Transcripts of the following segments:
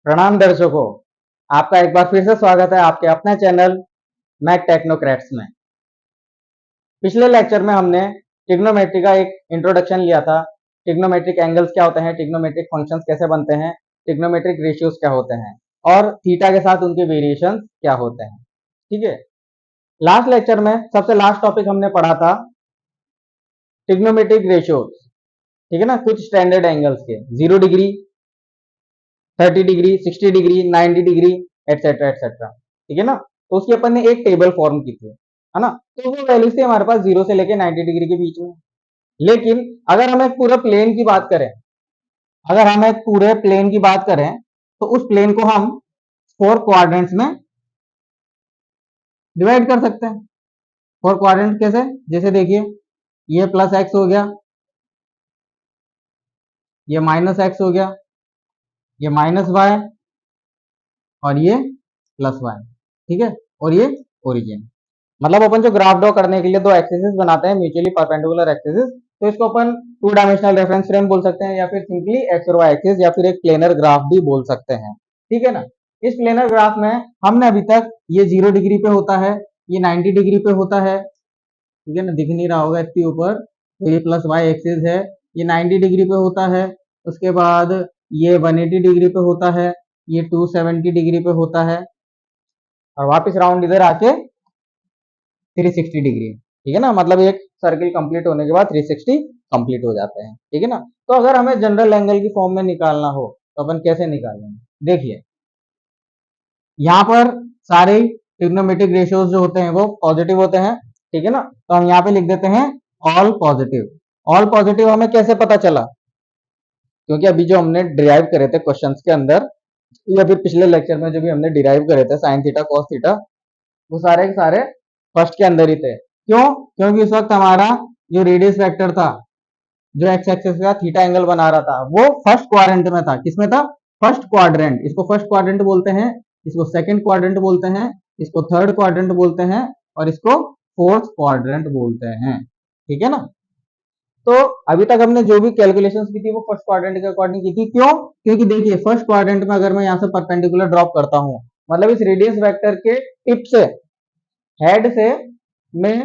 प्रणाम दर्शकों, आपका एक बार फिर से स्वागत है आपके अपने चैनल मैक टेक्नोक्रेट्स में। पिछले लेक्चर में हमने ट्रिग्नोमेट्री का एक इंट्रोडक्शन लिया था। ट्रिग्नोमेट्रिक एंगल्स क्या होते हैं, ट्रिग्नोमेट्रिक फंक्शंस कैसे बनते हैं, ट्रिग्नोमेट्रिक रेशियोज क्या होते हैं और थीटा के साथ उनके वेरिएशंस क्या होते हैं। ठीक है, लास्ट लेक्चर में सबसे लास्ट टॉपिक हमने पढ़ा था ट्रिग्नोमेट्रिक रेशियोज। ठीक है ना, कुछ स्टैंडर्ड एंगल्स के 0 degree, 30 degree, 60 degree, 90 degree etcetera etcetera. ठीक है ना, तो उसकी अपन ने एक टेबल फॉर्म की थी, है ना। तो वो वैल्यूज थी हमारे पास 0 से लेके 90 डिग्री के बीच में। लेकिन अगर हम एक पूरे प्लेन की बात करें, अगर हम एक पूरे प्लेन की बात करें तो उस प्लेन को हम 4 क्वाड्रेंट्स में डिवाइड कर सकते हैं। 4 क्वाड्रेंट कैसे, जैसे देखिए ये प्लस एक्स हो गया, ये माइनस एक्स हो गया, ये माइनस वाई और ये प्लस वाई। ठीक है, और ये ओरिजिन। मतलब अपन जो ग्राफ ड्रॉ करने के लिए दो एक्सिस बनाते हैं, म्यूचुअली परपेंडिकुलर एक्सिस, तो इसको अपन 2 डायमेंशनल रेफरेंस फ्रेम बोल सकते हैं, या फिर सिंपली एक्स और वाई एक्सिस, या फिर एक प्लेनर ग्राफ भी बोल सकते हैं। ठीक है ना। इस प्लेनर ग्राफ में हमने अभी तक ये 0 डिग्री पे होता है, ये 90 डिग्री पे होता है। ठीक है ना, दिख नहीं रहा होगा इसके ऊपर, तो ये प्लस वाई एक्सिस है, ये 90 डिग्री पे होता है। उसके बाद ये 180 डिग्री पे होता है, ये 270 डिग्री पे होता है, और वापस राउंड इधर आके 360 डिग्री। ठीक है ना, मतलब एक सर्किल कंप्लीट होने के बाद 360 कंप्लीट हो जाते हैं। ठीक है ना, तो अगर हमें जनरल एंगल की फॉर्म में निकालना हो तो अपन कैसे निकालेंगे, देखिए यहाँ पर सारे ट्रिग्नोमेट्रिक रेशियोज जो होते हैं वो पॉजिटिव होते हैं। ठीक है ना, तो हम यहाँ पे लिख देते हैं ऑल पॉजिटिव। ऑल पॉजिटिव हमें कैसे पता चला, क्योंकि अभी जो हमने डिराइव करे थे क्वेश्चंस के अंदर, या फिर पिछले लेक्चर में जो भी हमने डिराइव करे थे साइन थीटा कॉस थीटा, वो सारे के सारे फर्स्ट के अंदर ही थे। क्यों, क्योंकि उस वक्त हमारा जो रेडियस वेक्टर था, जो एक्स एक्सिस का थीटा एंगल बना रहा था, वो फर्स्ट क्वाड्रेंट में था। किसमें था, फर्स्ट क्वाड्रेंट। इसको फर्स्ट क्वाड्रेंट बोलते हैं, इसको सेकंड क्वाड्रेंट बोलते हैं, इसको थर्ड क्वाड्रेंट बोलते हैं, और इसको फोर्थ क्वाड्रेंट बोलते हैं। ठीक है ना, तो अभी तक हमने जो भी कैलकुलेशंस की थी वो फर्स्ट क्वाड्रेंट के अकॉर्डिंग की थी। क्यों, क्योंकि देखिए फर्स्ट क्वाड्रेंट में अगर मैं यहाँ से परपेंडिकुलर ड्रॉप करता हूँ, मतलब इस रेडियस वेक्टर के टिप से, हेड से मैं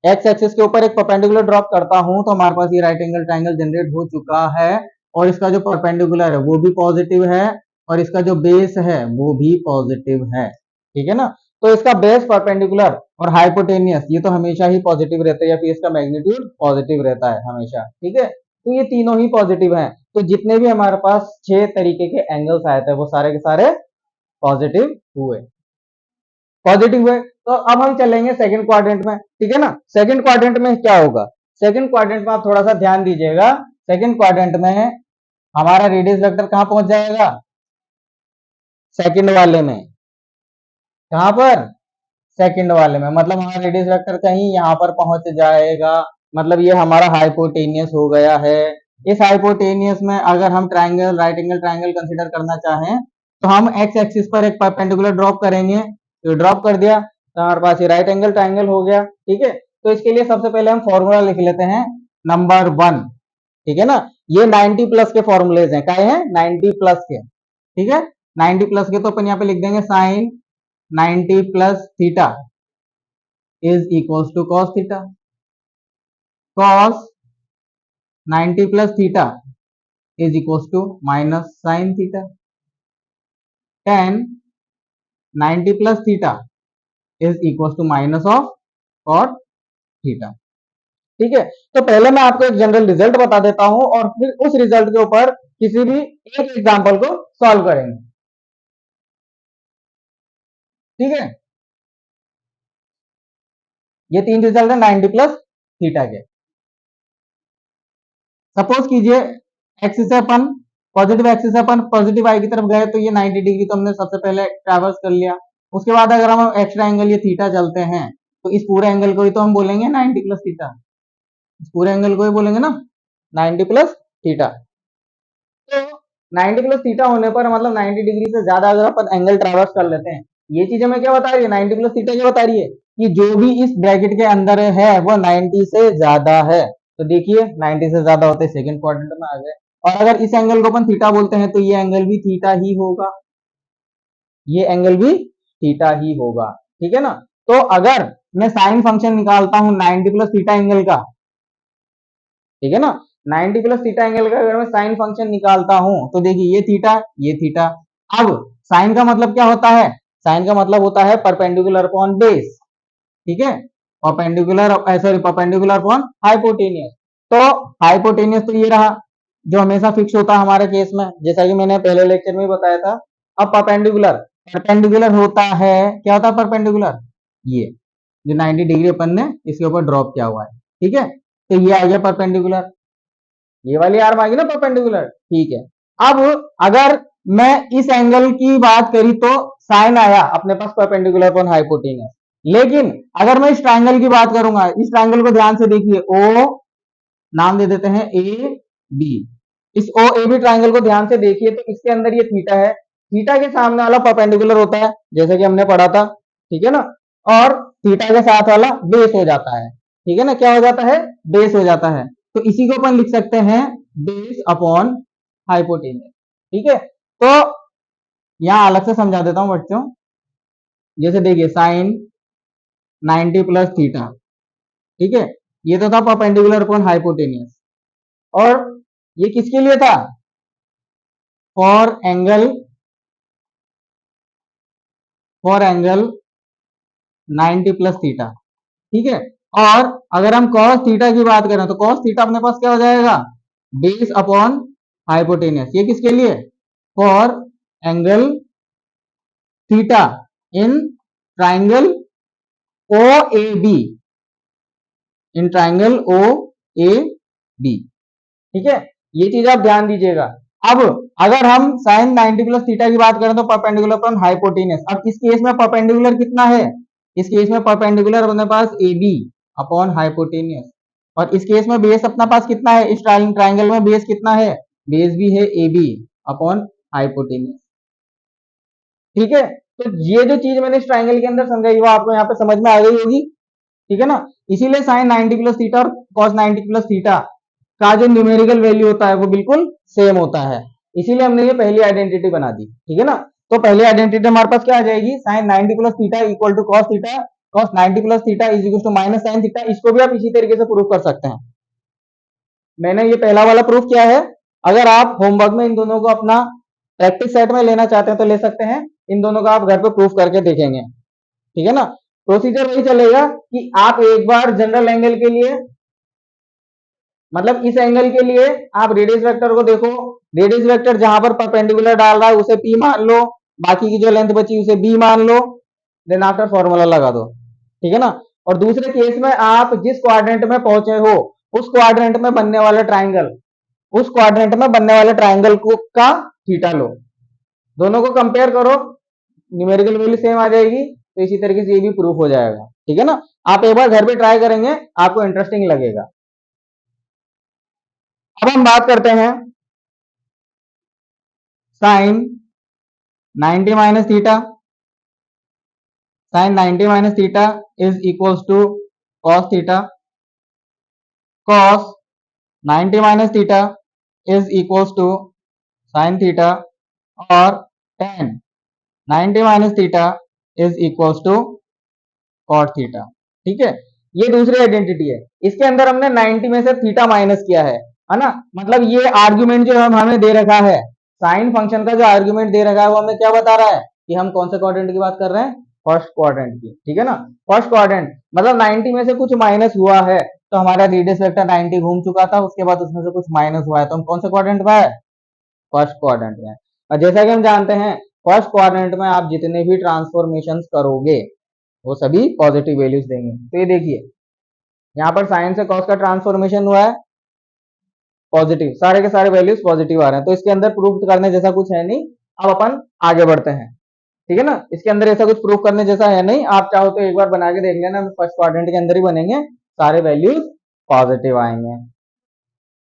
एक्स एक्सिस के ऊपर एक परपेंडिकुलर ड्रॉप करता हूं, तो हमारे पास ये राइट एंगल ट्राइंगल जनरेट हो चुका है, और इसका जो परपेंडिकुलर है वो भी पॉजिटिव है, और इसका जो बेस है वो भी पॉजिटिव है। ठीक है ना, तो इसका बेस, परपेंडिकुलर और हाइपोटेनियस ये तो हमेशा ही पॉजिटिव रहता है, या फिर इसका मैग्नीट्यूड पॉजिटिव रहता है हमेशा। ठीक है, तो ये तीनों ही पॉजिटिव हैं। तो जितने भी हमारे पास 6 तरीके के एंगल्स आए थे वो सारे के सारे पॉजिटिव हुए, पॉजिटिव है। तो अब हम चलेंगे सेकंड क्वाड्रेंट में। ठीक है ना, सेकंड क्वाड्रेंट में क्या होगा, सेकंड क्वाड्रेंट में आप थोड़ा सा ध्यान दीजिएगा। सेकंड क्वाड्रेंट में हमारा रेडियस वेक्टर कहां पहुंच जाएगा, सेकंड वाले में। कहां पर, सेकंड वाले में, मतलब हमारा रेडियस वेक्टर कहीं यहां पर पहुंच जाएगा। मतलब ये हमारा हाइपोटेनियस हो गया है। इस हाइपोटेनियस में अगर हम triangle, right angle triangle consider करना चाहें, तो हम एक्स एक्सिस पर एक परपेंडिकुलर ड्रॉप करेंगे। तो ड्रॉप कर दिया तो हमारे पास ये राइट एंगल ट्राइंगल हो गया। ठीक है, तो इसके लिए सबसे पहले हम फॉर्मूला लिख लेते हैं, नंबर 1। ठीक है ना, ये 90 प्लस के फॉर्मूलेज हैं, क्या है, 90 प्लस के। ठीक है, 90 प्लस के, तो अपन यहाँ पे लिख देंगे sine 90 plus theta is equals to cos theta, cos 90 plus theta is equals to minus sine theta, tan 90 plus theta is equals to minus of cot theta. ठीक है, तो पहले मैं आपको एक जनरल रिजल्ट बता देता हूं, और फिर उस रिजल्ट के ऊपर किसी भी एक एग्जांपल को सॉल्व करेंगे। ठीक है, ये 3 रिजल्ट है 90 प्लस थीटा के। सपोज कीजिए एक्सिस से अपन पॉजिटिव, एक्सिस से अपन पॉजिटिव आई की तरफ गए, तो ये 90 डिग्री तो हमने सबसे पहले ट्रैवर्स कर लिया। उसके बाद अगर हम एक्स्ट्रा एंगल ये थीटा चलते हैं, तो इस पूरे एंगल को ही तो हम बोलेंगे 90 प्लस थीटा, इस पूरे एंगल को ही बोलेंगे ना 90 प्लस थीटा। तो 90 प्लस थीटा होने पर मतलब 90 डिग्री से ज्यादा अगर अपन एंगल ट्रैवर्स कर लेते हैं, ये चीज हमें क्या बता रही है, 90 प्लस थीटा क्या बता रही है, कि जो भी इस ब्रैकेट के अंदर है वो 90 से ज्यादा है। तो देखिए 90 से ज्यादा होते सेकंड क्वाड्रेंट में आ गए, और अगर इस एंगल को अपन थीटा बोलते हैं तो ये एंगल भी थीटा ही होगा। ये एंगल भी थीटा ही होगा, ठीक है ना। तो अगर मैं साइन फंक्शन निकालता हूं 90 प्लस थीटा एंगल का, ठीक है ना, 90 प्लस थीटा एंगल का अगर मैं साइन फंक्शन निकालता हूं तो देखिए ये थीटा, ये थीटा। अब साइन का मतलब क्या होता है, साइन का मतलब होता है परपेंडिकुलर अपॉन बेस, ठीक है, perpendicular sorry perpendicular upon hypotenuse. तो हाइपोटेनियस तो ये रहा जो हमेशा फिक्स होता है हमारे केस में, जैसा कि मैंने पहले लेक्चर में बताया था। अब परपेंडिकुलर, परपेंडिकुलर होता है, क्या होता है परपेंडिकुलर, ये जो 90 डिग्री अपन ने इसके ऊपर ड्रॉप किया हुआ है, ठीक है। तो ये आ गया परपेंडिकुलर, ये वाली आर्म आ गई ना परपेंडिकुलर, ठीक है। अब अगर मैं इस एंगल की बात करी तो साइन आया अपने पास परपेंडिकुलर अपॉन हाइपोटेनियस। लेकिन अगर मैं इस ट्राइंगल की बात करूंगा, इस ट्राइंगल को ध्यान से देखिए, ओ नाम दे देते हैं ए बी, इस ओ ए बी ट्राइंगल को ध्यान से देखिए तो इसके अंदर ये थीटा है, थीटा के सामने वाला परपेंडिकुलर होता है जैसे कि हमने पढ़ा था, ठीक है ना, और थीटा के साथ वाला बेस हो जाता है, ठीक है ना, क्या हो जाता है, बेस हो जाता है। तो इसी को अपन लिख सकते हैं बेस अपॉन हाइपोटेनियस, ठीक है। तो यहां अलग से समझा देता हूं बच्चों, जैसे देखिए साइन 90 प्लस थीटा, ठीक है, ये तो था परपेंडिकुलर अपॉन हाइपोटेनियस, और ये किसके लिए था, फॉर एंगल 90 प्लस थीटा, ठीक है। और अगर हम cos थीटा की बात करें तो cos थीटा अपने पास क्या हो जाएगा, बेस अपॉन हाइपोटेनियस, ये किसके लिए, for angle theta in triangle O A B, in triangle O A B, ठीक है, ये चीज आप ध्यान दीजिएगा। अब अगर हम साइन 90 प्लस थीटा की बात करें तो परपेंडिकुलर अपॉन हाइपोटेनियस, अब इस केस में परपेंडिकुलर कितना है, इस केस में परपेंडिकुलर अपने पास ए बी अपॉन हाइपोटेनियस, और इस केस में बेस अपना पास कितना है, इस ट्राइंगल में बेस कितना है, बेस भी है ए बी अपॉन हाइपोटेनियस, ठीक है। तो ये जो चीज मैंने इस ट्राइंगल के अंदर समझाई वो आपको यहाँ पे समझ में आ गई होगी, ठीक है ना। इसीलिए साइन 90 प्लस थीटा और कॉस 90 प्लस थीटा का जो न्यूमेरिकल वैल्यू होता है वो बिल्कुल सेम होता है, इसीलिए हमने ये पहली आइडेंटिटी बना दी, ठीक है ना। तो पहली आइडेंटिटी हमारे पास क्या आ जाएगी, sine 90 plus theta equal to cos theta, cos 90 plus theta is equal to minus sine theta. इसको भी आप इसी तरीके से प्रूव कर सकते हैं, मैंने ये पहला वाला प्रूफ किया है। अगर आप होमवर्क में इन दोनों को अपना प्रैक्टिस सेट में लेना चाहते हैं तो ले सकते हैं, इन दोनों का आप घर पे प्रूफ करके देखेंगे, ठीक है ना। प्रोसीजर वही चलेगा कि आप एक बार जनरल एंगल के लिए, मतलब इस एंगल के लिए आप रेडियस वेक्टर को देखो, रेडियस वेक्टर जहां पर परपेंडिकुलर डाल रहा है उसे P मान लो, बाकी की जो लेंथ बची उसे B मान लो, देन आफ्टर फॉर्मूला लगा दो, ठीक है ना। और दूसरे केस में आप जिस क्वाड्रेंट में पहुंचे हो उस क्वाड्रेंट में बनने वाले ट्राइंगल, उस क्वाड्रेंट में बनने वाले ट्राइंगल को का थीटा लो, दोनों को कंपेयर करो, न्यूमेरिकल वैल्यू सेम आ जाएगी, तो इसी तरीके से ये भी प्रूफ हो जाएगा, ठीक है ना। आप एक बार घर पे ट्राई करेंगे, आपको इंटरेस्टिंग लगेगा। अब हम बात करते हैं sine 90 minus theta, sine 90 minus theta is equals to cos theta, cos 90 minus theta is equals to sine theta, और tan 90 minus theta is equals to cot theta, ठीक है। ये दूसरी आइडेंटिटी है, इसके अंदर हमने 90 में से थीटा माइनस किया है ना, मतलब ये आर्ग्यूमेंट जो हमें दे रखा है, साइन फंक्शन का जो आर्ग्यूमेंट दे रखा है वो हमें क्या बता रहा है कि हम कौन से क्वाड्रेंट की बात कर रहे हैं, फर्स्ट क्वाड्रेंट की, ठीक है ना। फर्स्ट क्वाड्रेंट मतलब 90 में से कुछ माइनस हुआ है, तो हमारा रेडियस वेक्टर 90 घूम चुका था, उसके बाद उसमें से कुछ माइनस हुआ है, तो हम कौन से क्वाड्रेंट में है, फर्स्ट क्वाड्रेंट में। और जैसा कि हम जानते हैं फर्स्ट क्वाड्रेंट में आप जितने भी ट्रांसफॉर्मेशन करोगे वो सभी पॉजिटिव वैल्यूज देंगे। तो ये देखिए यहाँ पर साइन से कॉस का ट्रांसफॉर्मेशन हुआ है पॉजिटिव, सारे के सारे वैल्यूज पॉजिटिव आ रहे हैं, तो इसके अंदर प्रूफ करने जैसा कुछ है नहीं। अब अपन आगे बढ़ते हैं, ठीक है ना, इसके अंदर ऐसा कुछ प्रूफ करने जैसा है नहीं, आप चाहो तो एक बार बना के देख लेना, फर्स्ट क्वाड्रेंट के अंदर ही बनेंगे, सारे वैल्यूज पॉजिटिव आएंगे।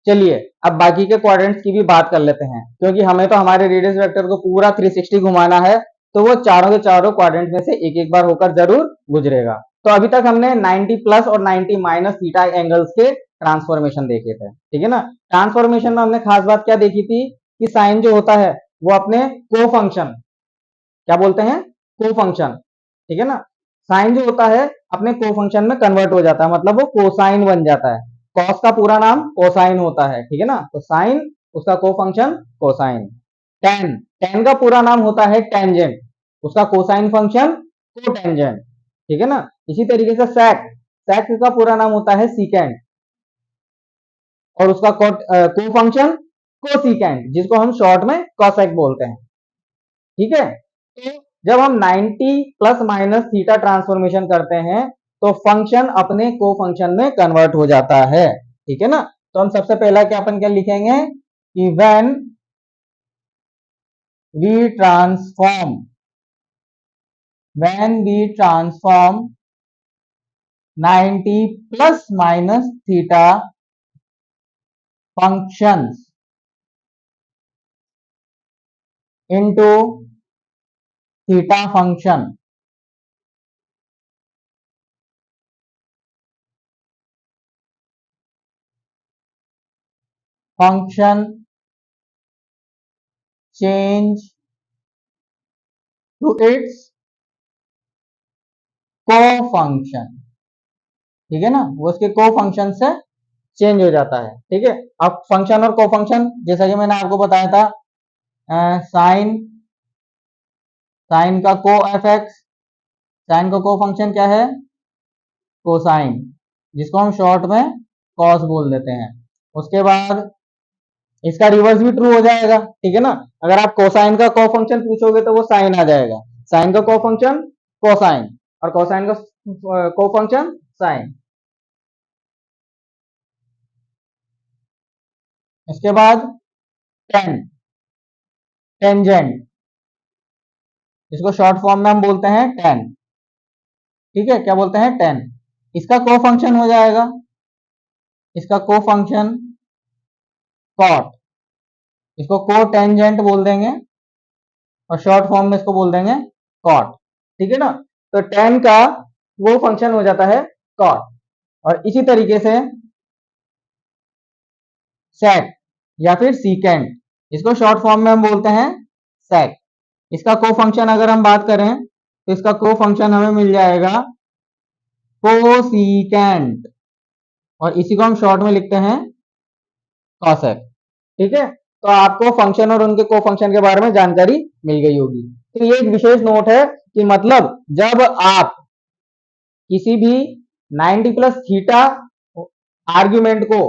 चलिए अब बाकी के क्वाड्रेंट्स की भी बात कर लेते हैं, क्योंकि हमें तो हमारे रेडियस वेक्टर को पूरा 360 घुमाना है, तो वो चारों के चारों क्वाड्रेंट में से एक एक बार होकर जरूर गुजरेगा। तो अभी तक हमने 90 प्लस और 90 माइनस थीटा एंगल्स के ट्रांसफॉर्मेशन देखे थे, ठीक है ना। ट्रांसफॉर्मेशन में हमने खास बात क्या देखी थी कि साइन जो होता है वो अपने को फंक्शन, क्या बोलते हैं, को फंक्शन, ठीक है ना। साइन जो होता है अपने को फंक्शन में कन्वर्ट हो जाता है, मतलब वो कोसाइन बन जाता है। कॉस का पूरा नाम कोसाइन होता है, ठीक है ना, तो साइन उसका को फंक्शन कोसाइन। टेन, टेन का पूरा नाम होता है टेंजेंट, उसका कोसाइन फंक्शन को टेंजेंट, ठीक है ना। इसी तरीके से सेक, सेक का पूरा नाम होता है सीकेंट और उसका को फंक्शन कोसिकेंट, जिसको हम शॉर्ट में कॉसेक बोलते हैं, ठीक है। तो जब हम 90 प्लस माइनस थीटा ट्रांसफॉर्मेशन करते हैं तो फंक्शन अपने को फंक्शन में कन्वर्ट हो जाता है, ठीक है ना। तो हम सबसे पहला क्या अपन क्या लिखेंगे कि when we transform, when we transform 90 plus minus theta functions into theta function, function change to its co-function, ठीक है ना, वो उसके को फंक्शन से चेंज हो जाता है, ठीक है। अब फंक्शन और को फंक्शन जैसा कि मैंने आपको बताया था, साइन, साइन का को एफ एक्स, साइन का को फंक्शन क्या है, कोसाइन, जिसको हम शॉर्ट में कॉस बोल देते हैं। उसके बाद इसका रिवर्स भी ट्रू हो जाएगा, ठीक है ना। अगर आप कोसाइन का को फंक्शन पूछोगे तो वो साइन आ जाएगा, साइन का को फंक्शन कोसाइन और कोसाइन का को फंक्शन साइन। इसके बाद टेन, टेंजेंट, इसको शॉर्ट फॉर्म में हम बोलते हैं टेन, ठीक है, क्या बोलते हैं टेन। इसका को फंक्शन हो जाएगा, इसका को फंक्शन कॉट, इसको को टेंजेंट बोल देंगे और शॉर्ट फॉर्म में इसको बोल देंगे कॉट, ठीक है ना। तो टेन का वो फंक्शन हो जाता है कॉट। और इसी तरीके से सेक या फिर सीकेंट, इसको शॉर्ट फॉर्म में हम बोलते हैं सेक। इसका को फंक्शन अगर हम बात करें तो इसका को फंक्शन हमें मिल जाएगा कोसीकेंट और इसी को हम शॉर्ट में लिखते हैं कॉसेक, ठीक है। तो आपको फंक्शन और उनके को फंक्शन के बारे में जानकारी मिल गई होगी। तो ये एक विशेष नोट है कि मतलब जब आप किसी भी 90 प्लस थीटा आर्ग्यूमेंट को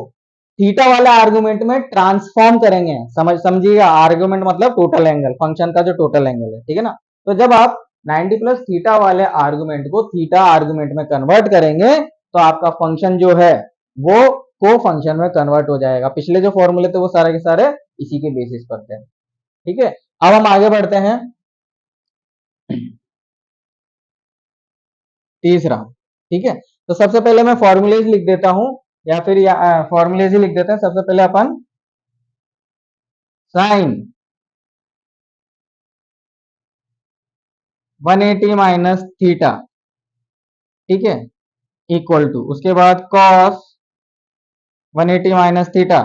थीटा वाला आर्गुमेंट में ट्रांसफॉर्म करेंगे, समझिएगा, आर्गुमेंट मतलब टोटल एंगल, फंक्शन का जो टोटल एंगल है, ठीक है ना। तो जब आप 90 प्लस थीटा वाले आर्गुमेंट को थीटा आर्गुमेंट में कन्वर्ट करेंगे तो आपका फंक्शन जो है वो को फंक्शन में कन्वर्ट हो जाएगा। पिछले जो फॉर्मूले थे वो सारे के सारे इसी के बेसिस पर थे, ठीक है। अब हम आगे बढ़ते हैं तीसरा, ठीक है। तो सबसे पहले मैं फॉर्मूलेज लिख देता हूं या फिर फॉर्मूलेज ही लिख देते हैं। सबसे पहले अपन साइन 180 माइनस थीटा, ठीक है, इक्वल टू, उसके बाद कॉस 180 माइनस थीटा,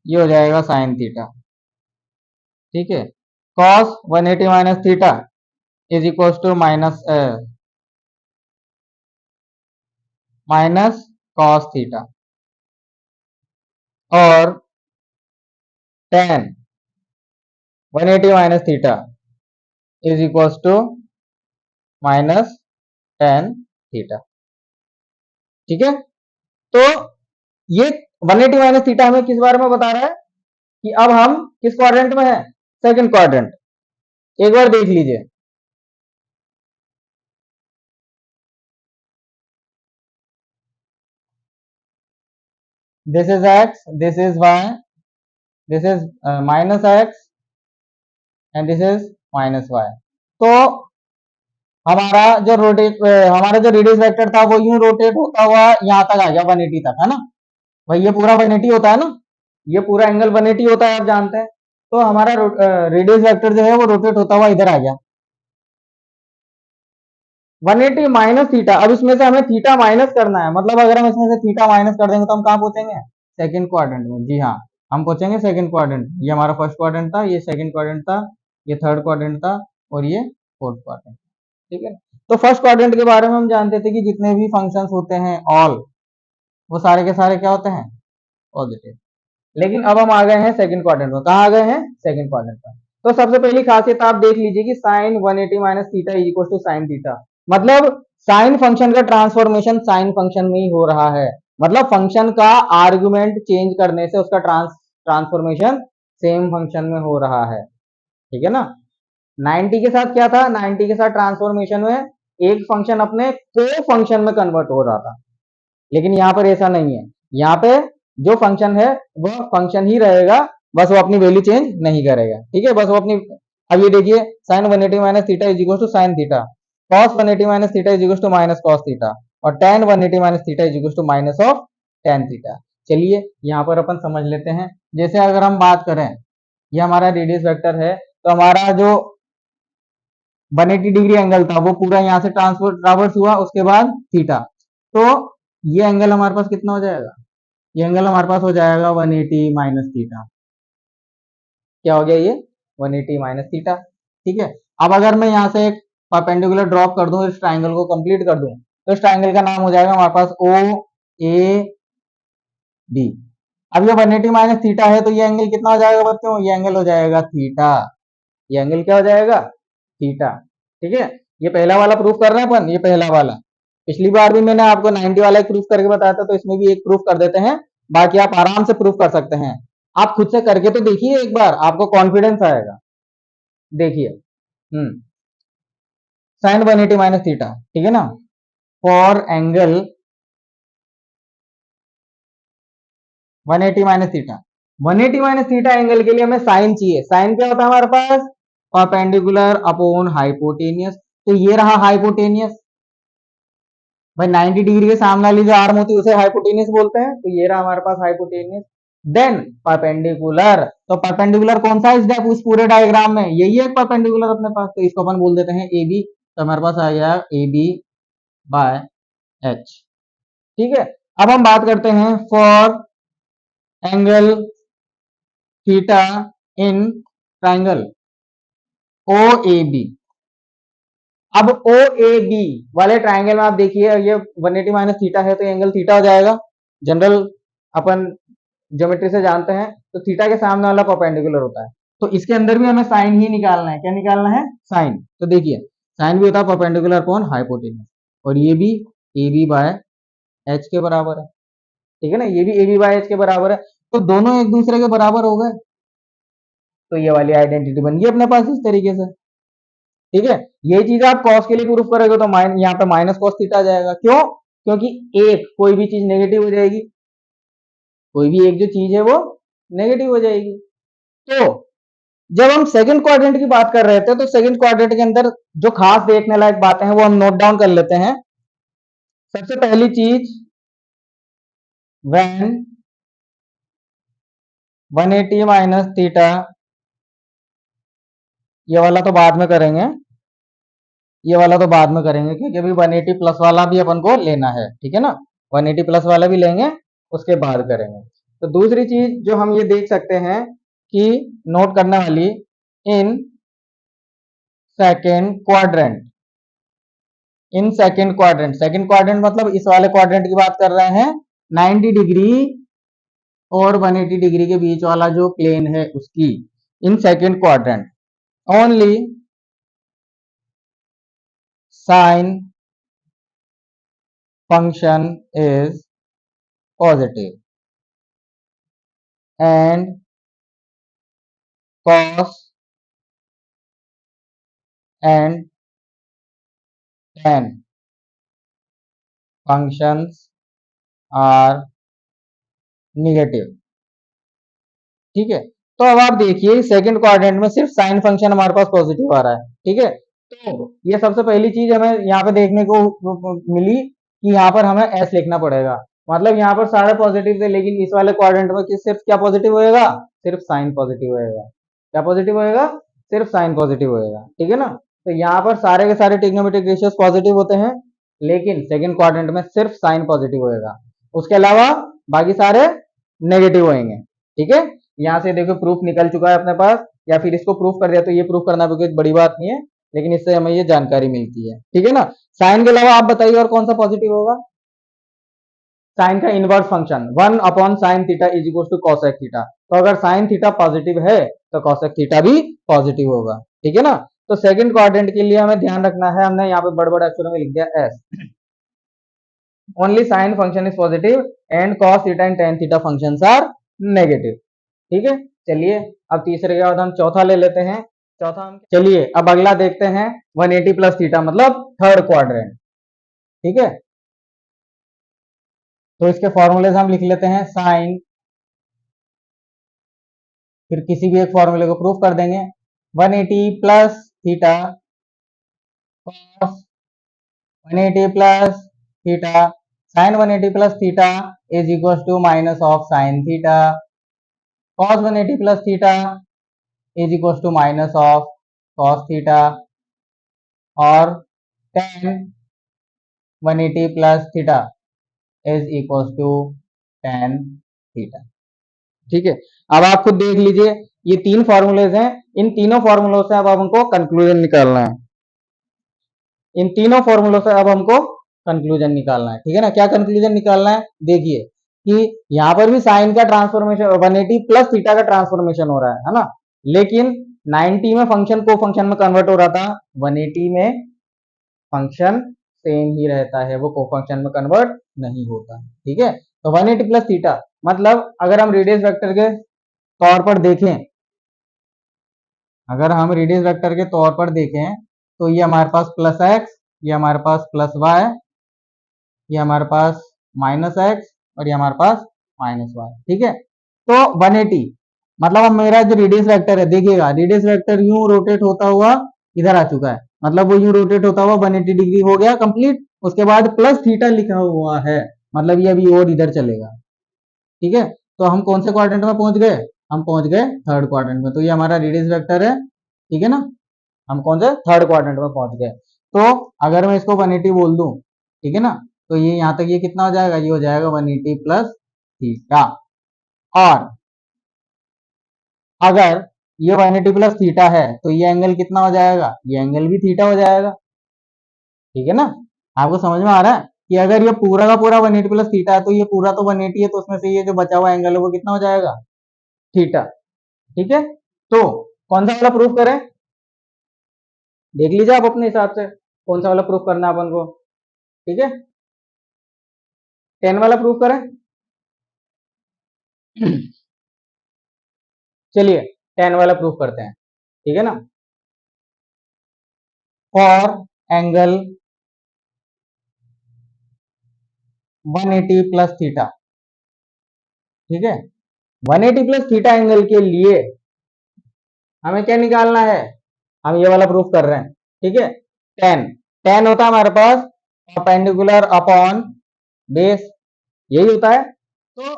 ये हो जाएगा साइन थीटा, ठीक है। Cos 180 minus theta is equal to minus cos theta और tan 180 minus theta is equal to minus tan theta, ठीक है। तो ये 180 माइनस थीटा हमें किस बारे में बता रहा है कि अब हम किस क्वाड्रेंट में है, सेकंड क्वाड्रेंट। एक बार देख लीजिए, this is X, this is Y, this is minus X and this is minus Y. तो हमारा जो हमारा जो रेडियस वेक्टर था वो यूं रोटेट होता हुआ यहां तक आ गया 180 तक, है ना भाई। ये पूरा 180 होता है ना, ये पूरा एंगल 180 होता है, आप जानते हैं। तो हमारा रेडियस वेक्टर जो है वो रोटेट होता हुआ इधर आ गया 180 माइनस थीटा। अब इसमें से हमें थीटा माइनस करना है, मतलब अगर हम इसमें से थीटा माइनस कर देंगे तो हम कहां पहुंचेंगे, सेकंड क्वाड्रेंट में। जी हाँ, हम पूछेंगे सेकंड क्वाड्रेंट। ये हमारा फर्स्ट क्वाड्रेंट था, ये सेकंड क्वाड्रेंट था, ये थर्ड क्वाड्रेंट था और ये फोर्थ क्वाड्रेंट। ठीक है, तो फर्स्ट क्वाड्रेंट के बारे में हम जानते थे कि जितने भी फंक्शंस होते हैं ऑल, वो सारे के सारे क्या होते हैं, पॉजिटिव। लेकिन अब हम आ गए हैं सेकंड क्वाड्रेंट में। कहाँ आ गए हैं, सेकंड क्वाड्रेंट में। तो सबसे पहली खासियत आप देख लीजिए कि sine 180 minus theta is equal to sine theta. मतलब साइन फंक्शन का ट्रांसफॉर्मेशन साइन फंक्शन में ही हो रहा है। मतलब फंक्शन का आर्गुमेंट चेंज करने से उसका ट्रांसफॉर्मेशन सेम फंक्शन में हो रहा है। ठीक है ना। 90 के साथ क्या था, 90 के साथ ट्रांसफॉर्मेशन में एक फंक्शन अपने को फंक्शन में कन्वर्ट हो रहा था, लेकिन यहाँ पर ऐसा नहीं है। यहाँ पे जो फंक्शन है वह फंक्शन ही रहेगा, बस वो अपनी वैल्यू चेंज नहीं करेगा। ठीक है, बस वो अपनी, अब ये देखिए sine 180 minus theta is equal to sine theta, cos 180 minus theta is equal to minus cos theta, और tan 180 minus theta is equal to minus of tan theta. चलिए यहाँ पर अपन समझ लेते हैं। जैसे अगर हम बात करें, ये हमारा रेडियस वेक्टर है, तो हमारा जो 180 डिग्री एंगल था वो पूरा यहाँ से ट्रावर्स हुआ, उसके बाद थीटा, तो ये एंगल हमारे पास कितना हो जाएगा, ये एंगल हमारे पास हो जाएगा 180 माइनस थीटा। क्या हो गया ये, 180 माइनस थीटा। ठीक है, अब अगर मैं यहाँ से एक परपेंडिकुलर ड्रॉप कर दूं, इस ट्राइंगल को कंप्लीट कर दूं, तो इस ट्राइंगल का नाम हो जाएगा हमारे पास ओ ए डी। अब ये 180 माइनस थीटा है, तो ये एंगल कितना हो जाएगा बच्चों, ये एंगल हो जाएगा थीटा। ये एंगल क्या हो जाएगा, थीटा। ठीक है, ये पहला वाला प्रूफ कर रहे हैं अपन, ये पहला वाला। पिछली बार भी मैंने आपको 90 वाला एक प्रूफ करके बताया था, तो इसमें भी एक प्रूफ कर देते हैं, बाकी आप आराम से प्रूफ कर सकते हैं। आप खुद से करके तो देखिए एक बार, आपको कॉन्फिडेंस आएगा। देखिए, साइन 180 माइनस थीटा, ठीक है ना, for angle 180 minus theta, 180 minus theta angle के लिए हमें साइन चाहिए। साइन क्या होता है हमारे पास, परपेंडिकुलर अपॉन हाइपोटेनियस। तो ये रहा हाइपोटेनियस। भाई 90 डिग्री के सामने वाली जो आर्म होती है उसे हाइपोटेनियस बोलते हैं, तो ये रहा हमारे पास हाइपोटेनियस। देन परपेंडिकुलर, तो परपेंडिकुलर कौन सा इस पूरे डायग्राम में, यही है परपेंडिकुलर अपने पास, तो इसको अपन बोल देते हैं ए बी। तो हमारे पास आ गया ए बी बाय एच। ठीक है, अब हम बात करते हैं for angle theta in triangle O A B. अब ओ ए बी वाले ट्राइंगल में आप देखिए, ये 180 माइनस थीटा है, तो एंगल थीटा हो जाएगा। जनरल अपन ज्योमेट्री से जानते हैं, तो थीटा के सामने वाला परपेंडिकुलर होता है, तो इसके अंदर भी हमें साइन ही निकालना है। क्या निकालना है, साइन। तो देखिए साइन भी होता है परपेंडिकुलर अपॉन हाइपोटेन्यूज, और ये भी ए बी बाय एच के बराबर है। ठीक है ना, ये भी ए बी बाय एच के बराबर है, तो दोनों एक दूसरे के बराबर हो गए। तो ये वाली आइडेंटिटी बन गई अपने पास इस तरीके से। ठीक है, ये चीज आप कॉस के लिए प्रूफ करोगे तो यहाँ पे माइनस कॉस थीटा आ जाएगा। क्यों, क्योंकि एक कोई भी चीज नेगेटिव हो जाएगी, कोई भी एक जो चीज है वो नेगेटिव हो जाएगी। तो जब हम सेकंड क्वाड्रेंट की बात कर रहे थे, तो सेकंड क्वाड्रेंट के अंदर जो खास देखने लायक बातें हैं वो हम नोट डाउन कर लेते हैं। सबसे पहली चीज, व्हेन 180 माइनस थीटा, ये वाला तो बाद में करेंगे, ये वाला तो बाद में करेंगे, क्योंकि अभी 180 प्लस वाला भी अपन को लेना है। ठीक है ना, 180 प्लस वाला भी लेंगे, उसके बाद करेंगे। तो दूसरी चीज जो हम ये देख सकते हैं कि नोट करने वाली, इन सेकेंड क्वाड्रेंट, इन सेकेंड क्वाड्रेंट, सेकेंड क्वाड्रेंट मतलब इस वाले क्वाड्रेंट की बात कर रहे हैं, 90 डिग्री और 180 डिग्री के बीच वाला जो प्लेन है उसकी, in second quadrant only sine function is positive and cos and tan functions are negative। ठीक है, तो अब आप देखिए सेकंड क्वाड्रेंट में सिर्फ साइन फंक्शन हमारे पास पॉजिटिव आ रहा है। ठीक है, तो ये सबसे पहली चीज हमें यहाँ पे देखने को मिली कि यहाँ पर हमें एस लिखना पड़ेगा। मतलब यहाँ पर सारे पॉजिटिव थे, लेकिन इस वाले क्वाड्रेंट में सिर्फ क्या पॉजिटिव होएगा, सिर्फ साइन पॉजिटिव होएगा। क्या पॉजिटिव होएगा, सिर्फ साइन पॉजिटिव होएगा। ठीक है ना, तो यहाँ पर सारे के सारे ट्रिग्नोमेट्रिक रेशियोज पॉजिटिव होते हैं, लेकिन सेकंड क्वाड्रेंट में सिर्फ साइन पॉजिटिव होएगा, उसके अलावा बाकी सारे नेगेटिव होंगे। ठीक है, यहाँ से देखो प्रूफ निकल चुका है अपने पास, या फिर इसको प्रूफ कर दिया तो ये प्रूफ करना भी कोई बड़ी बात नहीं है, लेकिन इससे हमें ये जानकारी मिलती है, ठीक है ना। साइन के अलावा आप बताइए और कौन सा पॉजिटिव होगा। साइन का inverse function 1 sine theta is equal to cosec theta, तो अगर साइन थीटा पॉजिटिव है तो कॉसेक थीटा भी पॉजिटिव होगा, ठीक है ना। तो सेकंड क्वाड्रेंट के लिए हमें ध्यान रखना है, हमने यहाँ पे बड़े बड़े अक्षरों में लिख दिया S, only sine function is positive and cos theta and tan theta functions are negative, ठीक है। चलिए अब तीसरे के बाद हम चौथा ले लेते हैं। चौथा हम चलिए अब अगला देखते हैं 180 प्लस थीटा मतलब थर्ड क्वाड्रेंट, ठीक है। तो इसके फॉर्मूलेज हम लिख लेते हैं, साइन, फिर किसी भी एक फॉर्मूले को प्रूफ कर देंगे, 180 plus theta cos 180 plus theta sine 180 plus theta is equal to minus of sine theta cos 180 plus theta is equal to minus of cos theta और tan 180 plus theta is equal to tan theta, ठीक है। अब आप खुद देख लीजिए, ये तीन फॉर्मूलेज हैं, इन तीनों फॉर्मूलों से अब हमको कंक्लूजन निकालना है, इन तीनों फॉर्मूलों से अब हमको कंक्लूजन निकालना है, ठीक है ना। क्या कंक्लूजन निकालना है, देखिए कि यहाँ पर भी साइन का ट्रांसफॉर्मेशन 180 प्लस थीटा का ट्रांसफॉर्मेशन हो रहा है ना, लेकिन 90 में फंक्शन को फंक्शन में कन्वर्ट हो रहा था, 180 में फंक्शन सेम ही रहता है, वो को फंक्शन में कन्वर्ट नहीं होता, ठीक है। तो 180 प्लस थीटा मतलब अगर हम रेडियस वेक्टर के तौर पर देखें, अगर हम रेडियस वेक्टर के तौर पर देखें तो ये हमारे पास प्लस एक्स, ये हमारे पास प्लस वाई, ये हमारे पास माइनस एक्स और ये हमारे पास माइनस वाई, ठीक है। तो 180 मतलब अब मेरा जो रेडियस वेक्टर है, देखिएगा रेडियस वेक्टर यूं रोटेट होता हुआ इधर आ चुका है, मतलब वो यूं रोटेट होता हुआ 180 डिग्री हो गया कंप्लीट, उसके बाद प्लस थीटा लिखा हुआ है, मतलब ये अभी और इधर चलेगा, ठीक है। तो हम कौन से क्वाड्रेंट में पहुंच गए, हम पहुंच गए थर्ड क्वाड्रेंट में, तो ये हमारा रेडियस वेक्टर है, ठीक है ना, हम कौन से थर्ड क्वाड्रेंट में पहुंच गए। तो अगर मैं इसको 180 बोल दूं, ठीक है ना, तो ये यहां तक ये कितना हो जाएगा, ये हो जाएगा 180 प्लस थीटा, और अगर ये 180 प्लस थीटा है तो ये एंगल कितना हो जाएगा, ये एंगल भी थीटा हो जाएगा, ठीक है ना। आपको समझ में आ रहा है कि अगर ये पूरा का पूरा 180 प्लस थीटा है तो ये पूरा तो 180 है, तो उसमें से ये जो बचा हुआ एंगल है वो कितना हो जाएगा, थीटा, ठीक है। तो कौन सा वाला प्रूफ करें, देख लीजिए आप अपने हिसाब से कौन सा वाला प्रूफ करना है अपन को, ठीक है। 10 वाला प्रूफ करें, चलिए 10 वाला प्रूफ करते हैं, ठीक है ना। फॉर एंगल 180 प्लस थीटा, ठीक है, 180 प्लस थीटा एंगल के लिए हमें क्या निकालना है, हम ये वाला प्रूफ कर रहे हैं, ठीक है। टेन टेन होता है हमारे पास परपेंडिकुलर अपॉन बेस, यही होता है। तो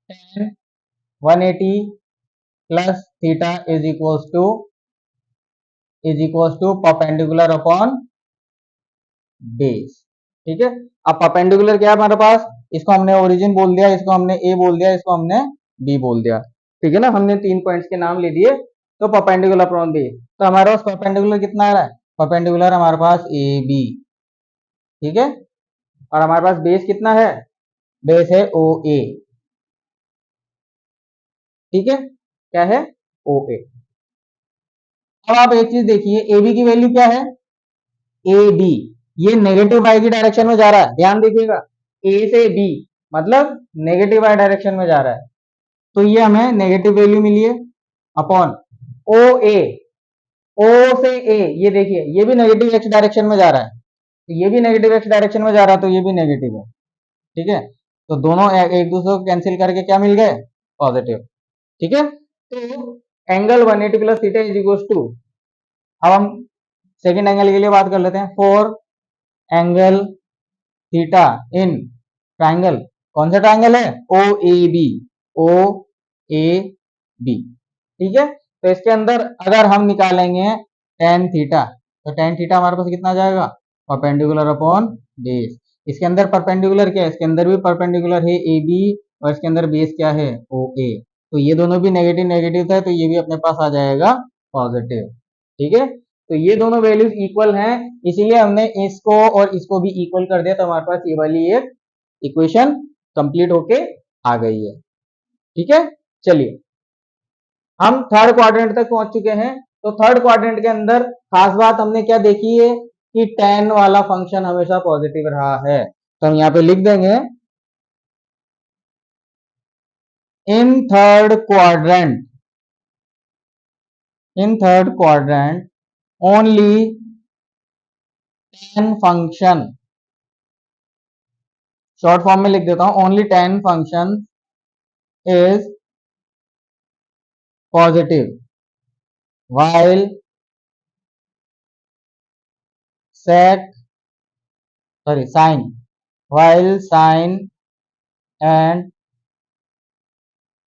tan 180 plus theta is equals to perpendicular upon base, ठीक है। अब परपेंडिकुलर क्या है हमारे पास, इसको हमने ओरिजिन बोल दिया, इसको हमने ए बोल दिया, इसको हमने बी बोल दिया, ठीक है ना, हमने तीन पॉइंट्स के नाम ले दिए। तो परपेंडिकुलर अपॉन बी, तो हमारे पास परपेंडिकुलर कितना आ रहा है, परपेंडिकुलर हमारे पास ए बी, ठीक है, और हमारे पास बेस कितना है, बेस है ओ ए, ठीक है, क्या है ओ ए। अब आप एक चीज देखिए, ए बी की वैल्यू क्या है, ए बी, ये नेगेटिव वाई की डायरेक्शन में जा रहा है, ध्यान देखिएगा, ए से बी मतलब नेगेटिव वाई डायरेक्शन में जा रहा है, तो ये हमें नेगेटिव वैल्यू मिली है अपॉन ओ ए, ओ से ए, ये देखिए ये भी नेगेटिव एक्स डायरेक्शन में जा रहा है, तो ये भी नेगेटिव एक्स डायरेक्शन में जा रहा है, तो ये भी नेगेटिव है, ठीक है। तो दोनों एक दूसरे को कैंसिल करके क्या मिल गए, पॉजिटिव, ठीक है। तो angle 180 plus theta is equal to, अब हम सेकेंड एंगल के लिए बात कर लेते हैं, four angle theta in triangle, कौन सा ट्राइंगल है, ओ A B, O A B, ठीक है। तो इसके अंदर अगर हम निकालेंगे टेन थीटा, तो टेन थीटा हमारे पास कितना आ जाएगा, परपेंडिकुलर अपॉन बेस, इसके अंदर परपेंडिकुलर क्या है, इसके अंदर भी परपेंडिकुलर है ए बी, और इसके अंदर बेस क्या है ओ ए, तो ये दोनों भी नेगेटिव नेगेटिव है, तो ये भी अपने पास आ जाएगा पॉजिटिव। ठीक है, तो ये दोनों वैल्यूज इक्वल हैं, इसीलिए हमने इसको और इसको भी इक्वल कर दिया, तो हमारे पास ये वाली एक इक्वेशन कंप्लीट होके आ गई है। ठीक है, चलिए हम थर्ड क्वाड्रेंट तक पहुंच चुके हैं। तो थर्ड क्वाड्रेंट के अंदर खास बात हमने क्या देखी है कि tan वाला फंक्शन हमेशा पॉजिटिव रहा है, तो हम यहाँ पे लिख देंगे in third quadrant only tan function, short form में लिख देता हूं, only tan function is positive while sin and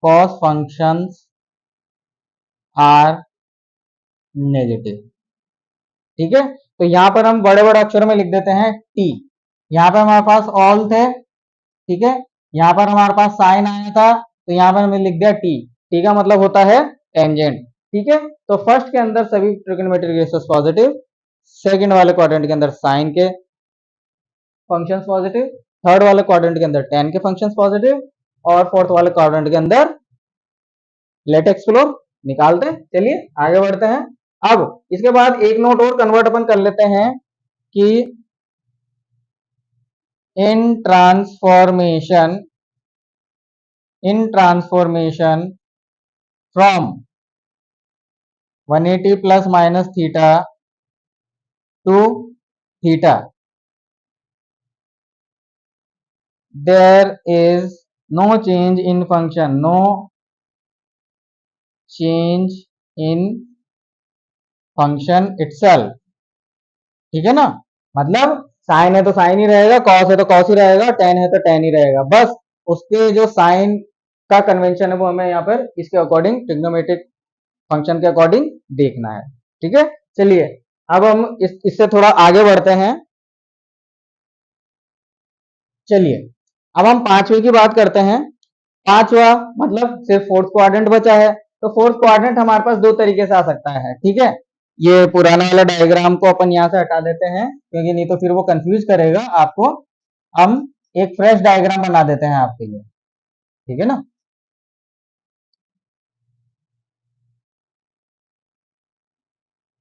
cos functions are negative. ठीक है, तो यहां पर हम बड़े बड़े अक्षरों में लिख देते हैं t, यहां पर हमारे पास ऑल थे, ठीक है, यहां पर हमारे पास साइन आया था, तो यहां पर हमने लिख दिया t, t का मतलब होता है टेंजेंट। ठीक है, तो फर्स्ट के अंदर सभी ट्रिग्नोमेट्रिक रेशियोस पॉजिटिव, सेकंड वाले क्वाड्रेंट के अंदर साइन के फंक्शंस पॉजिटिव, थर्ड वाले क्वाड्रेंट के अंदर tan के फंक्शंस पॉजिटिव, और फोर्थ वाले क्वाड्रेंट के अंदर लेट एक्सप्लोर निकालते हैं। चलिए आगे बढ़ते हैं। अब इसके बाद एक नोट और कन्वर्ट अपन कर लेते हैं कि in transformation from 180 plus minus theta to theta there is no change in function itself। ठीक है ना, मतलब साइन है तो साइन ही रहेगा, कॉस है तो कॉस ही रहेगा, टेन है तो टेन ही रहेगा, बस उसके जो साइन का कन्वेंशन है वो हमें यहाँ पर इसके अकॉर्डिंग ट्रिग्नोमेट्रिक फंक्शन के अकॉर्डिंग देखना है। ठीक है, चलिए अब हम इससे थोड़ा आगे बढ़ते हैं। चलिए अब हम पांचवे की बात करते हैं। पांचवा मतलब सिर्फ फोर्थ क्वाड्रेंट बचा है, तो फोर्थ क्वाड्रेंट हमारे पास दो तरीके से आ सकता है। ठीक है, ये पुराना वाला डायग्राम को अपन यहाँ से हटा देते हैं, क्योंकि नहीं तो फिर वो कंफ्यूज करेगा आपको। हम एक फ्रेश डायग्राम बना देते हैं आपके लिए, ठीक है ना।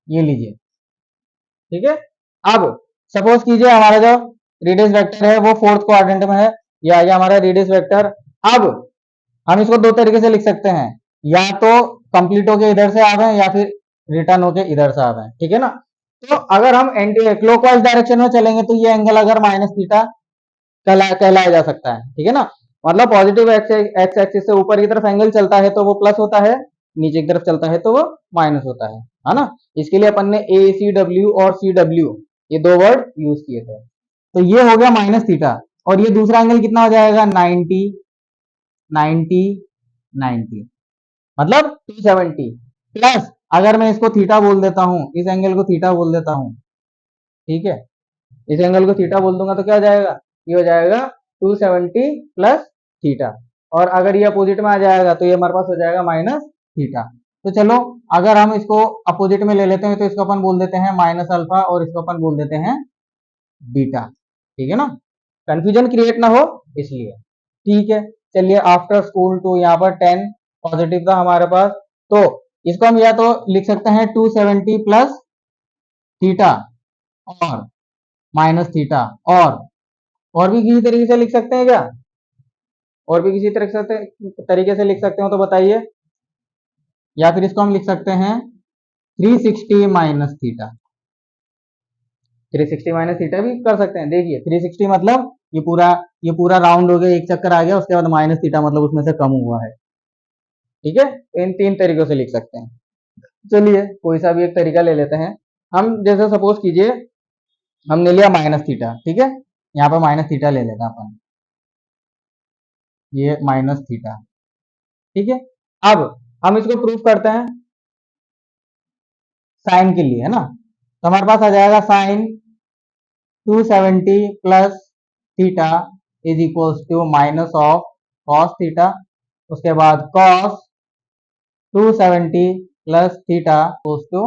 ये लीजिए, ठीक है। अब सपोज कीजिए हमारा जो रेडियस वेक्टर है वो फोर्थ क्वाड्रेंट में है, ये आ गया हमारा रेडियस वेक्टर। अब हम इसको दो तरीके से लिख सकते हैं, या तो कंप्लीट होके इधर से आ गए या फिर रिटर्न होके इधर से आ गए। ठीक है ना, तो अगर हम एंटी क्लॉकवाइज डायरेक्शन में चलेंगे तो ये एंगल अगर माइनस थीटा कहलाया जा सकता है। ठीक है ना, मतलब पॉजिटिव एक्स एक्सिस से ऊपर की तरफ एंगल चलता है तो वो प्लस होता है, नीचे की तरफ चलता है तो वो माइनस होता है ना। इसके लिए अपन ने ए सी डब्ल्यू और सी डब्ल्यू ये दो वर्ड यूज किए थे। तो ये हो गया माइनस थीटा, और ये दूसरा एंगल कितना हो जाएगा 90 90 90, मतलब 270 प्लस, अगर मैं इसको थीटा बोल देता हूं, इस एंगल को थीटा बोल देता हूं, ठीक है, इस एंगल को थीटा बोल दूंगा तो क्या हो जाएगा, ये हो जाएगा 270 प्लस थीटा, और अगर ये अपोजिट में आ जाएगा तो ये हमारे पास हो जाएगा माइनस थीटा। तो चलो अगर हम इसको अपोजिट में ले लेते हैं तो इसको अपन बोल देते हैं माइनस अल्फा, और इसको अपन बोल देते हैं बीटा। ठीक है ना, कंफ्यूजन क्रिएट ना हो इसलिए। ठीक है, चलिए आफ्टर स्कूल टू, यहाँ पर 10 पॉजिटिव था हमारे पास, तो इसको हम या तो लिख सकते हैं 270 प्लस थीटा और माइनस थीटा, और भी किसी तरीके से लिख सकते हैं क्या, और भी किसी तरीके से लिख सकते हो तो बताइए, या फिर इसको हम लिख सकते हैं 360 माइनस थीटा, 360 माइनस थीटा भी कर सकते हैं। देखिए 360 मतलब ये पूरा राउंड हो गया, एक चक्कर आ गया, उसके बाद माइनस थीटा मतलब उसमें से कम हुआ है। ठीक है, तो इन तीन तरीकों से लिख सकते हैं। चलिए कोई सा भी एक तरीका ले लेते हैं हम, जैसे सपोज कीजिए हमने लिया माइनस थीटा, ठीक है, यहाँ पर माइनस थीटा ले लेते हैं अपन, ये माइनस थीटा। ठीक है, अब हम इसको प्रूफ करते हैं साइन के लिए, है ना, तो हमारे पास आ जाएगा sine 270 plus theta is equals to minus of cos theta, उसके बाद cos 270 plus theta equals to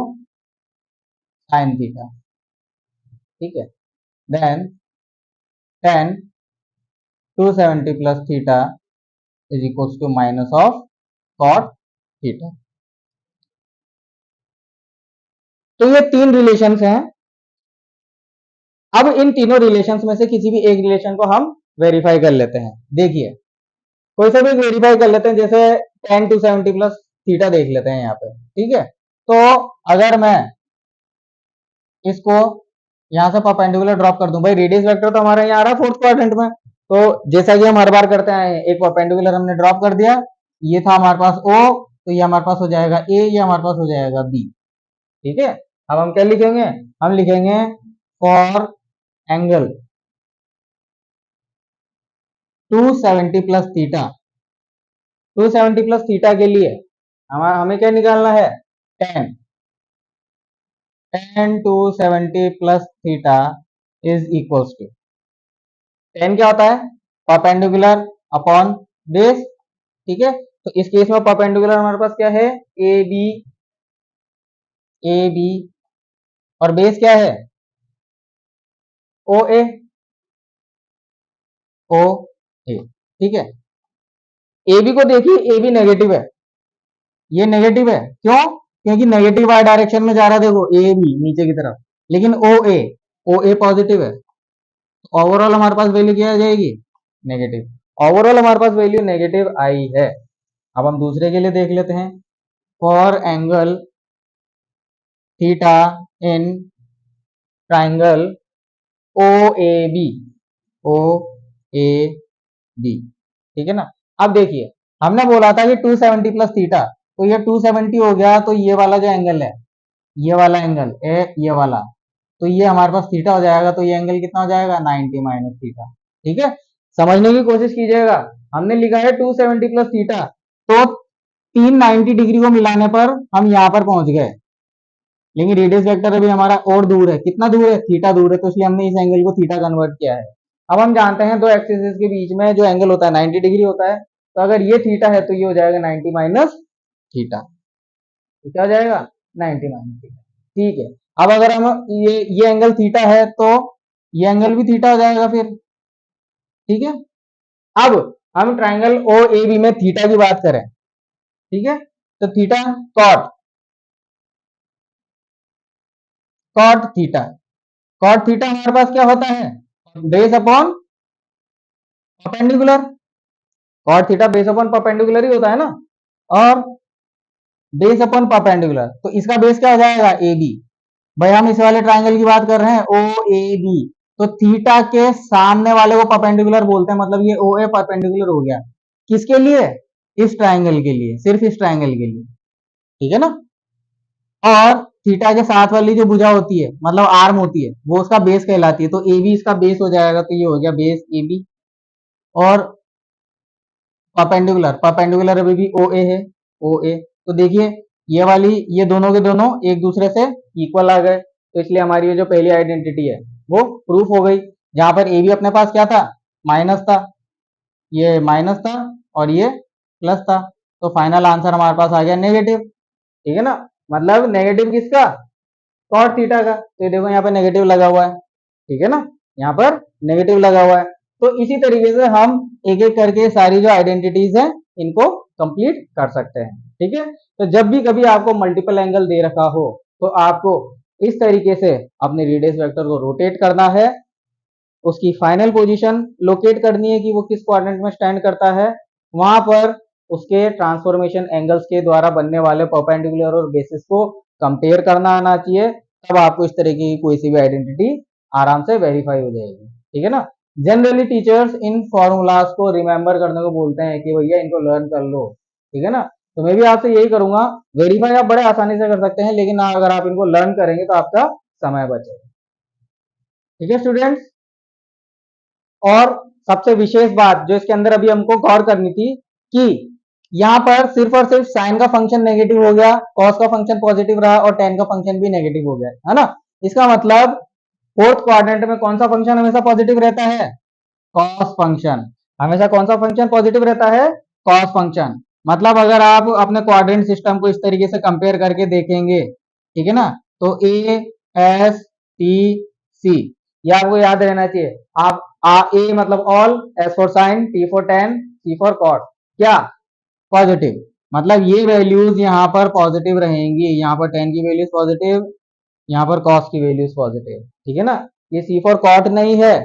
sine theta, ठीक है। Then tan 270 plus theta is equals to minus of cot theta. तो ये तीन रिलेशंस हैं। अब इन तीनों रिलेशंस में से किसी भी एक रिलेशन को हम वेरीफाई कर लेते हैं। देखिए कोई सा भी वेरीफाई कर लेते हैं, जैसे tan 270 प्लस थीटा देख लेते हैं यहाँ पे, ठीक है। तो अगर मैं इसको यहाँ से परपेंडिकुलर ड्रॉप कर दूं, भाई रेडियस वेक्टर तो हमारा यहाँ आ रहा है फोर्थ क्वाड्रेंट में, तो जैसा कि हम हर बार करते हैं, एक परपेंडिकुलर हमने ड्रॉप कर दिया, ये था हमारे पास O, तो ये हमारे पास हो जाएगा A, ये हमारे पास हो जाएगा B, ठीक है। अब हम क्या लिखेंगे, हम लिखेंगे for angle 270 plus theta, 270 plus theta के लिए हमें क्या निकालना है, tan 270 plus theta is equals to, tan क्या होता है, परपेंडिकुलर अपॉन बेस, ठीक है। तो इस केस में परपेंडिकुलर हमारे पास क्या है, ए बी और बेस क्या है, ओ ए, ठीक है। ए बी को देखिए, ए बी नेगेटिव है, ये नेगेटिव है, क्यों, क्योंकि नेगेटिव वाई डायरेक्शन में जा रहा है, देखो ए बी नीचे की तरफ, लेकिन ओ ए पॉजिटिव है, ओवरऑल हमारे पास वैल्यू क्या आ जाएगी, नेगेटिव, ओवरऑल हमारे पास वैल्यू नेगेटिव आई है। अब हम दूसरे के लिए देख लेते हैं, for angle theta in triangle O A B, O A B, ठीक है ना। अब देखिए हमने बोला था कि 270 प्लस थीटा, तो ये 270 हो गया, तो ये वाला जो एंगल है, ये वाला एंगल है, ये वाला, तो ये हमारे पास थीटा हो जाएगा, तो ये एंगल कितना हो जाएगा, 90 माइनस थीटा, ठीक है। समझने की कोशिश कीजिएगा, हमने लिखा है 270 प्लस थीटा, तो 390 डिग्री को मिलाने पर हम यहां पर पहुंच गए, लेकिन रेडियस वेक्टर अभी हमारा और दूर है, कितना दूर है, थीटा दूर है, तो इसलिए हमने इस एंगल को थीटा कन्वर्ट किया है। अब हम जानते हैं दो एक्सिस के बीच में जो एंगल होता है 90 डिग्री होता है, तो अगर ये थीटा है तो ये हो जाएगा 90 माइनस थीटा, तो क्या हो जाएगा 90 माइनस थीटा, ठीक है। अब अगर हम ये एंगल थीटा है तो ये एंगल भी थीटा हो जाएगा फिर, ठीक है। अब हम ट्राइंगल ओ ए बी में थीटा की बात करें, ठीक है, तो theta cot theta, cot theta हमारे पास क्या होता है, base upon perpendicular, cot theta base upon perpendicular ही होता है ना, और बेस अपॉन परपेंडिकुलर, तो इसका बेस क्या हो जाएगा, ए बी। भाई हम इस वाले ट्राइंगल की बात कर रहे हैं ओ ए बी, तो थीटा के सामने वाले को परपेंडिकुलर बोलते हैं, मतलब ये ओ ए परपेंडिकुलर हो गया, किसके लिए, इस ट्राइंगल के लिए, सिर्फ इस ट्राइंगल के लिए, ठीक है ना। और थीटा के साथ वाली जो भुजा होती है, मतलब आर्म होती है, वो उसका बेस कहलाती है, तो ए बी इसका बेस हो जाएगा, तो ये हो गया बेस ए बी। और परपेंडिकुलर अभी भी ओ ए है, ओ ए, तो देखिए ये वाली, ये दोनों के दोनों एक दूसरे से इक्वल आ गए, तो इसलिए हमारी ये जो पहली आइडेंटिटी है वो प्रूफ हो गई, जहां पर ए बी अपने पास क्या था, माइनस था, ये माइनस था और ये प्लस था, तो फाइनल आंसर हमारे पास आ गया नेगेटिव, ठीक है ना। मतलब नेगेटिव किसका, कॉट थीटा का, तो ये देखो यहाँ पे नेगेटिव लगा हुआ है, ठीक है ना, यहाँ पर नेगेटिव लगा हुआ है। तो इसी तरीके से हम एक एक करके सारी जो आइडेंटिटीज हैं इनको कंप्लीट कर सकते हैं, ठीक है। तो जब भी कभी आपको मल्टीपल एंगल दे रखा हो, तो आपको इस तरीके से अपने रेडियस वेक्टर को रोटेट करना है, उसकी फाइनल पोजीशन लोकेट करनी है कि वो किस क्वाड्रेंट में स्टैंड करता है, वहां पर उसके ट्रांसफॉर्मेशन एंगल्स के द्वारा बनने वाले परपेंडिकुलर और बेसिस को कंपेयर करना आना चाहिए, तब आपको इस तरीके की कोई सी भी आइडेंटिटी आराम से वेरीफाई हो जाएगी, ठीक है ना। जनरली टीचर्स इन फॉर्मूलाज को रिमेंबर करने को बोलते हैं कि भैया इनको लर्न कर लो, ठीक है ना। तो मैं भी आपसे यही करूंगा, वेरीफाई आप बड़े आसानी से कर सकते हैं, लेकिन अगर आप इनको लर्न करेंगे तो आपका समय बचेगा, ठीक है स्टूडेंट्स। और सबसे विशेष बात जो इसके अंदर अभी हमको गौर करनी थी, कि यहाँ पर सिर्फ और सिर्फ साइन का फंक्शन नेगेटिव हो गया, कॉस का फंक्शन पॉजिटिव रहा और टेन का फंक्शन भी नेगेटिव हो गया, है ना। इसका मतलब फोर्थ क्वाड्रेंट में कौन सा फंक्शन हमेशा पॉजिटिव रहता है, कॉस फंक्शन। हमेशा कौन सा फंक्शन पॉजिटिव रहता है? Cos function. मतलब अगर आप अपने क्वाड्रेंट सिस्टम को इस तरीके से कंपेयर करके देखेंगे, ठीक है ना, तो ए एस टी सी, ये आपको याद रहना चाहिए। आप ए मतलब all, S for sine, T for tan, C for cot, क्या? पॉजिटिव। मतलब ये वैल्यूज यहाँ पर पॉजिटिव रहेंगी, यहाँ पर टेन की वैल्यूज पॉजिटिव, यहाँ पर कॉस की वैल्यूज पॉजिटिव, ठीक है ना। ये सी फॉर कॉट नहीं है,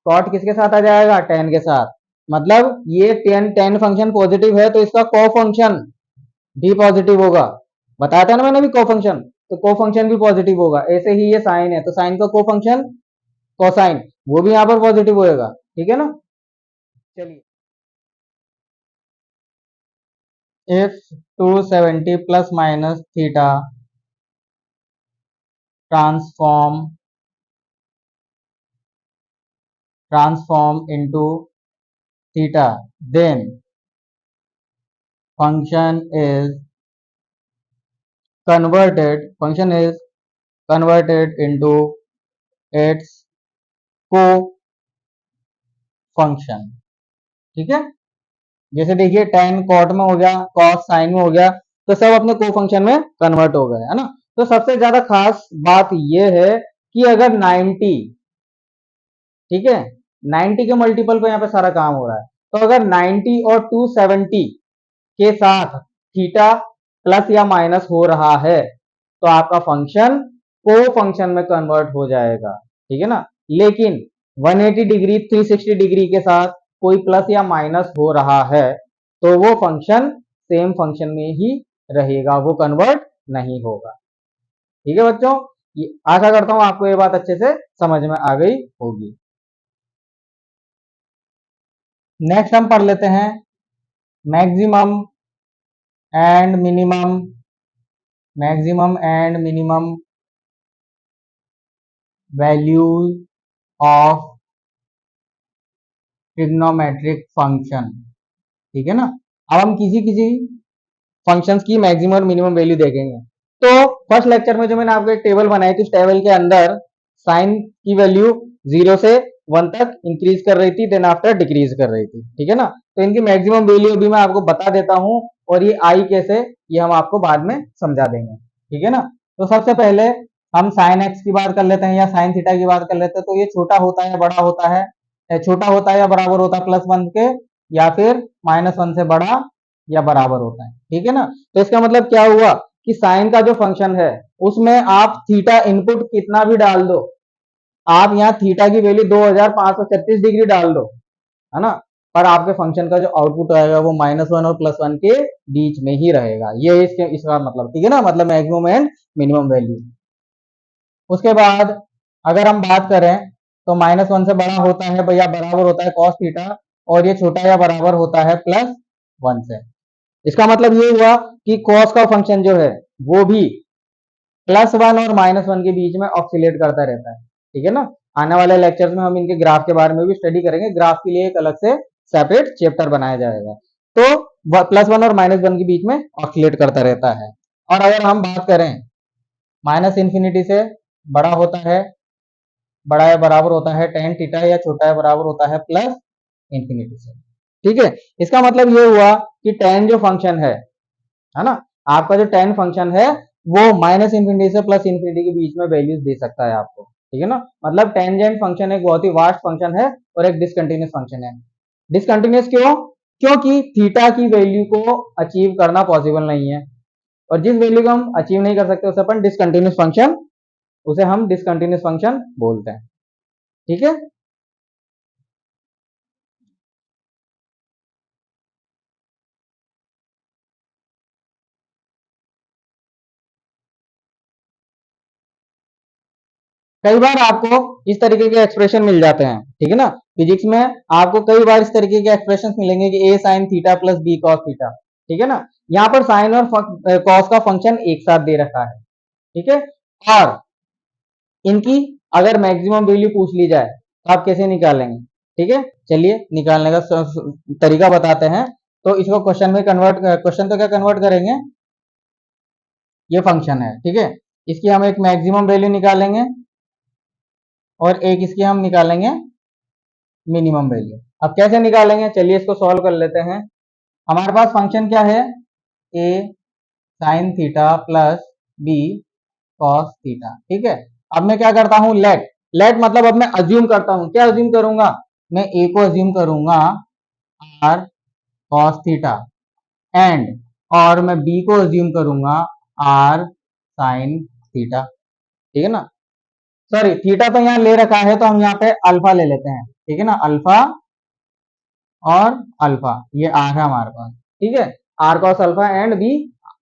कॉट किसके साथ आ जाएगा? टेन के साथ। मतलब ये टेन टेन फंक्शन पॉजिटिव है तो इसका को फंक्शन भी पॉजिटिव होगा। बताया था ना मैंने भी को फंक्शन, तो को फंक्शन भी पॉजिटिव होगा। ऐसे ही ये साइन है तो साइन का को फंक्शन कोसाइन, वो भी यहाँ पर पॉजिटिव होएगा, ठीक है ना। चलिए, if 270 plus minus theta transform into theta, then function is converted into its co function, ठीक है। जैसे देखिए tan cot में हो गया, cos sin में हो गया, तो सब अपने को फंक्शन में कन्वर्ट हो गए, है ना। तो सबसे ज्यादा खास बात यह है कि अगर 90, ठीक है, 90 के मल्टीपल पे यहाँ पे सारा काम हो रहा है, तो अगर 90 और 270 के साथ थीटा प्लस या माइनस हो रहा है तो आपका फंक्शन को फंक्शन में कन्वर्ट हो जाएगा, ठीक है ना। लेकिन 180 डिग्री 360 डिग्री के साथ कोई प्लस या माइनस हो रहा है तो वो फंक्शन सेम फंक्शन में ही रहेगा, वो कन्वर्ट नहीं होगा, ठीक है बच्चों। आशा करता हूं आपको ये बात अच्छे से समझ में आ गई होगी। नेक्स्ट हम पढ़ लेते हैं maximum and minimum, values of trigonometric function, ठीक है ना। अब हम किसी किसी फंक्शंस की मैक्सिमम और मिनिमम वैल्यू देखेंगे। तो फर्स्ट लेक्चर में जो मैंने आपको एक टेबल बनाई थी, उस टेबल के अंदर साइन की वैल्यू 0 से 1 तक इंक्रीज कर रही थी, देन आफ्टर डिक्रीज कर रही थी, ठीक है ना। तो इनकी मैक्सिमम वैल्यू अभी मैं आपको बता देता हूं, और ये आई कैसे, ये हम आपको बाद में समझा देंगे, ठीक है ना। तो सबसे पहले हम साइन एक्स की बात कर लेते हैं या साइन थीटा की बात कर लेते हैं। तो ये छोटा होता है, बड़ा होता है, छोटा होता है या बराबर होता है +1 के, या फिर -1 से बड़ा या बराबर होता है, ठीक है ना। तो इसका मतलब क्या हुआ कि साइन का जो फंक्शन है उसमें आप थीटा इनपुट कितना भी डाल दो, आप यहाँ थीटा की वैल्यू 2536 डिग्री डाल दो, है ना, पर आपके फंक्शन का जो आउटपुट आएगा वो -1 और +1 के बीच में ही रहेगा। ये इसका मतलब, ठीक है ना, मतलब मैक्सिमम एंड मिनिमम वैल्यू। उसके बाद अगर हम बात करें तो -1 से बड़ा होता है या बराबर होता है कॉस थीटा, और ये छोटा या बराबर होता है +1 से। इसका मतलब ये हुआ कि कॉस का फंक्शन जो है वो भी +1 और -1 के बीच में ऑक्सीलेट करता रहता है, ठीक है ना। आने वाले लेक्चर्स में हम इनके ग्राफ के बारे में भी स्टडी करेंगे, ग्राफ के लिए एक अलग से सेपरेट चैप्टर बनाया जाएगा। तो +1 और -1 के बीच में ऑक्सीलेट करता रहता है। और अगर हम बात करें -∞ से बड़ा होता है, बड़ा या बराबर होता है tan थीटा, या छोटा या बराबर होता है +∞ से, ठीक है। इसका मतलब ये हुआ कि tan जो फंक्शन है ना, आपका जो tan फंक्शन है वो -∞ से +∞ के बीच में वैल्यूज दे सकता है आपको, ठीक है ना। मतलब टेंजेंट फंक्शन एक बहुत ही वास्ट फंक्शन है और एक डिसकंटिन्यूस फंक्शन है। डिसकंटिन्यूस क्यों? क्योंकि थीटा की वैल्यू को अचीव करना पॉसिबल नहीं है, और जिस वैल्यू को हम अचीव नहीं कर सकते उसे अपन डिसकंटिन्यूस फंक्शन, उसे हम डिसकंटिन्यूस फंक्शन बोलते हैं, ठीक है। कई बार आपको इस तरीके के एक्सप्रेशन मिल जाते हैं, ठीक है ना। फिजिक्स में आपको कई बार इस तरीके के एक्सप्रेशन मिलेंगे कि a sin theta plus b cos theta, ठीक है ना। यहाँ पर साइन और कॉस का फंक्शन एक साथ दे रखा है, ठीक है। और इनकी अगर मैक्सिमम वैल्यू पूछ ली जाए तो आप कैसे निकालेंगे, ठीक है। चलिए निकालने का तरीका बताते हैं। तो इसको क्वेश्चन में कन्वर्ट, क्वेश्चन तो क्या कन्वर्ट करेंगे, ये फंक्शन है, ठीक है। इसकी हम एक मैक्सिमम वैल्यू निकालेंगे और एक इसकी हम निकालेंगे मिनिमम वैल्यू। अब कैसे निकालेंगे, चलिए इसको सॉल्व कर लेते हैं। हमारे पास फंक्शन क्या है, A sine theta plus B cos theta, ठीक है। अब मैं क्या करता हूं, लेट लेट मतलब अब मैं अज्यूम करता हूं, क्या अज्यूम करूंगा, मैं ए को अज्यूम करूंगा आर कॉस थीटा एंड, और मैं बी को अज्यूम करूंगा आर साइन थीटा, ठीक है ना। सॉरी, थीटा तो यहाँ ले रखा है तो हम यहाँ पे अल्फा ले लेते हैं, ठीक है ना, अल्फा और अल्फा, ये आर है हमारे पास, ठीक है। R cos alpha and B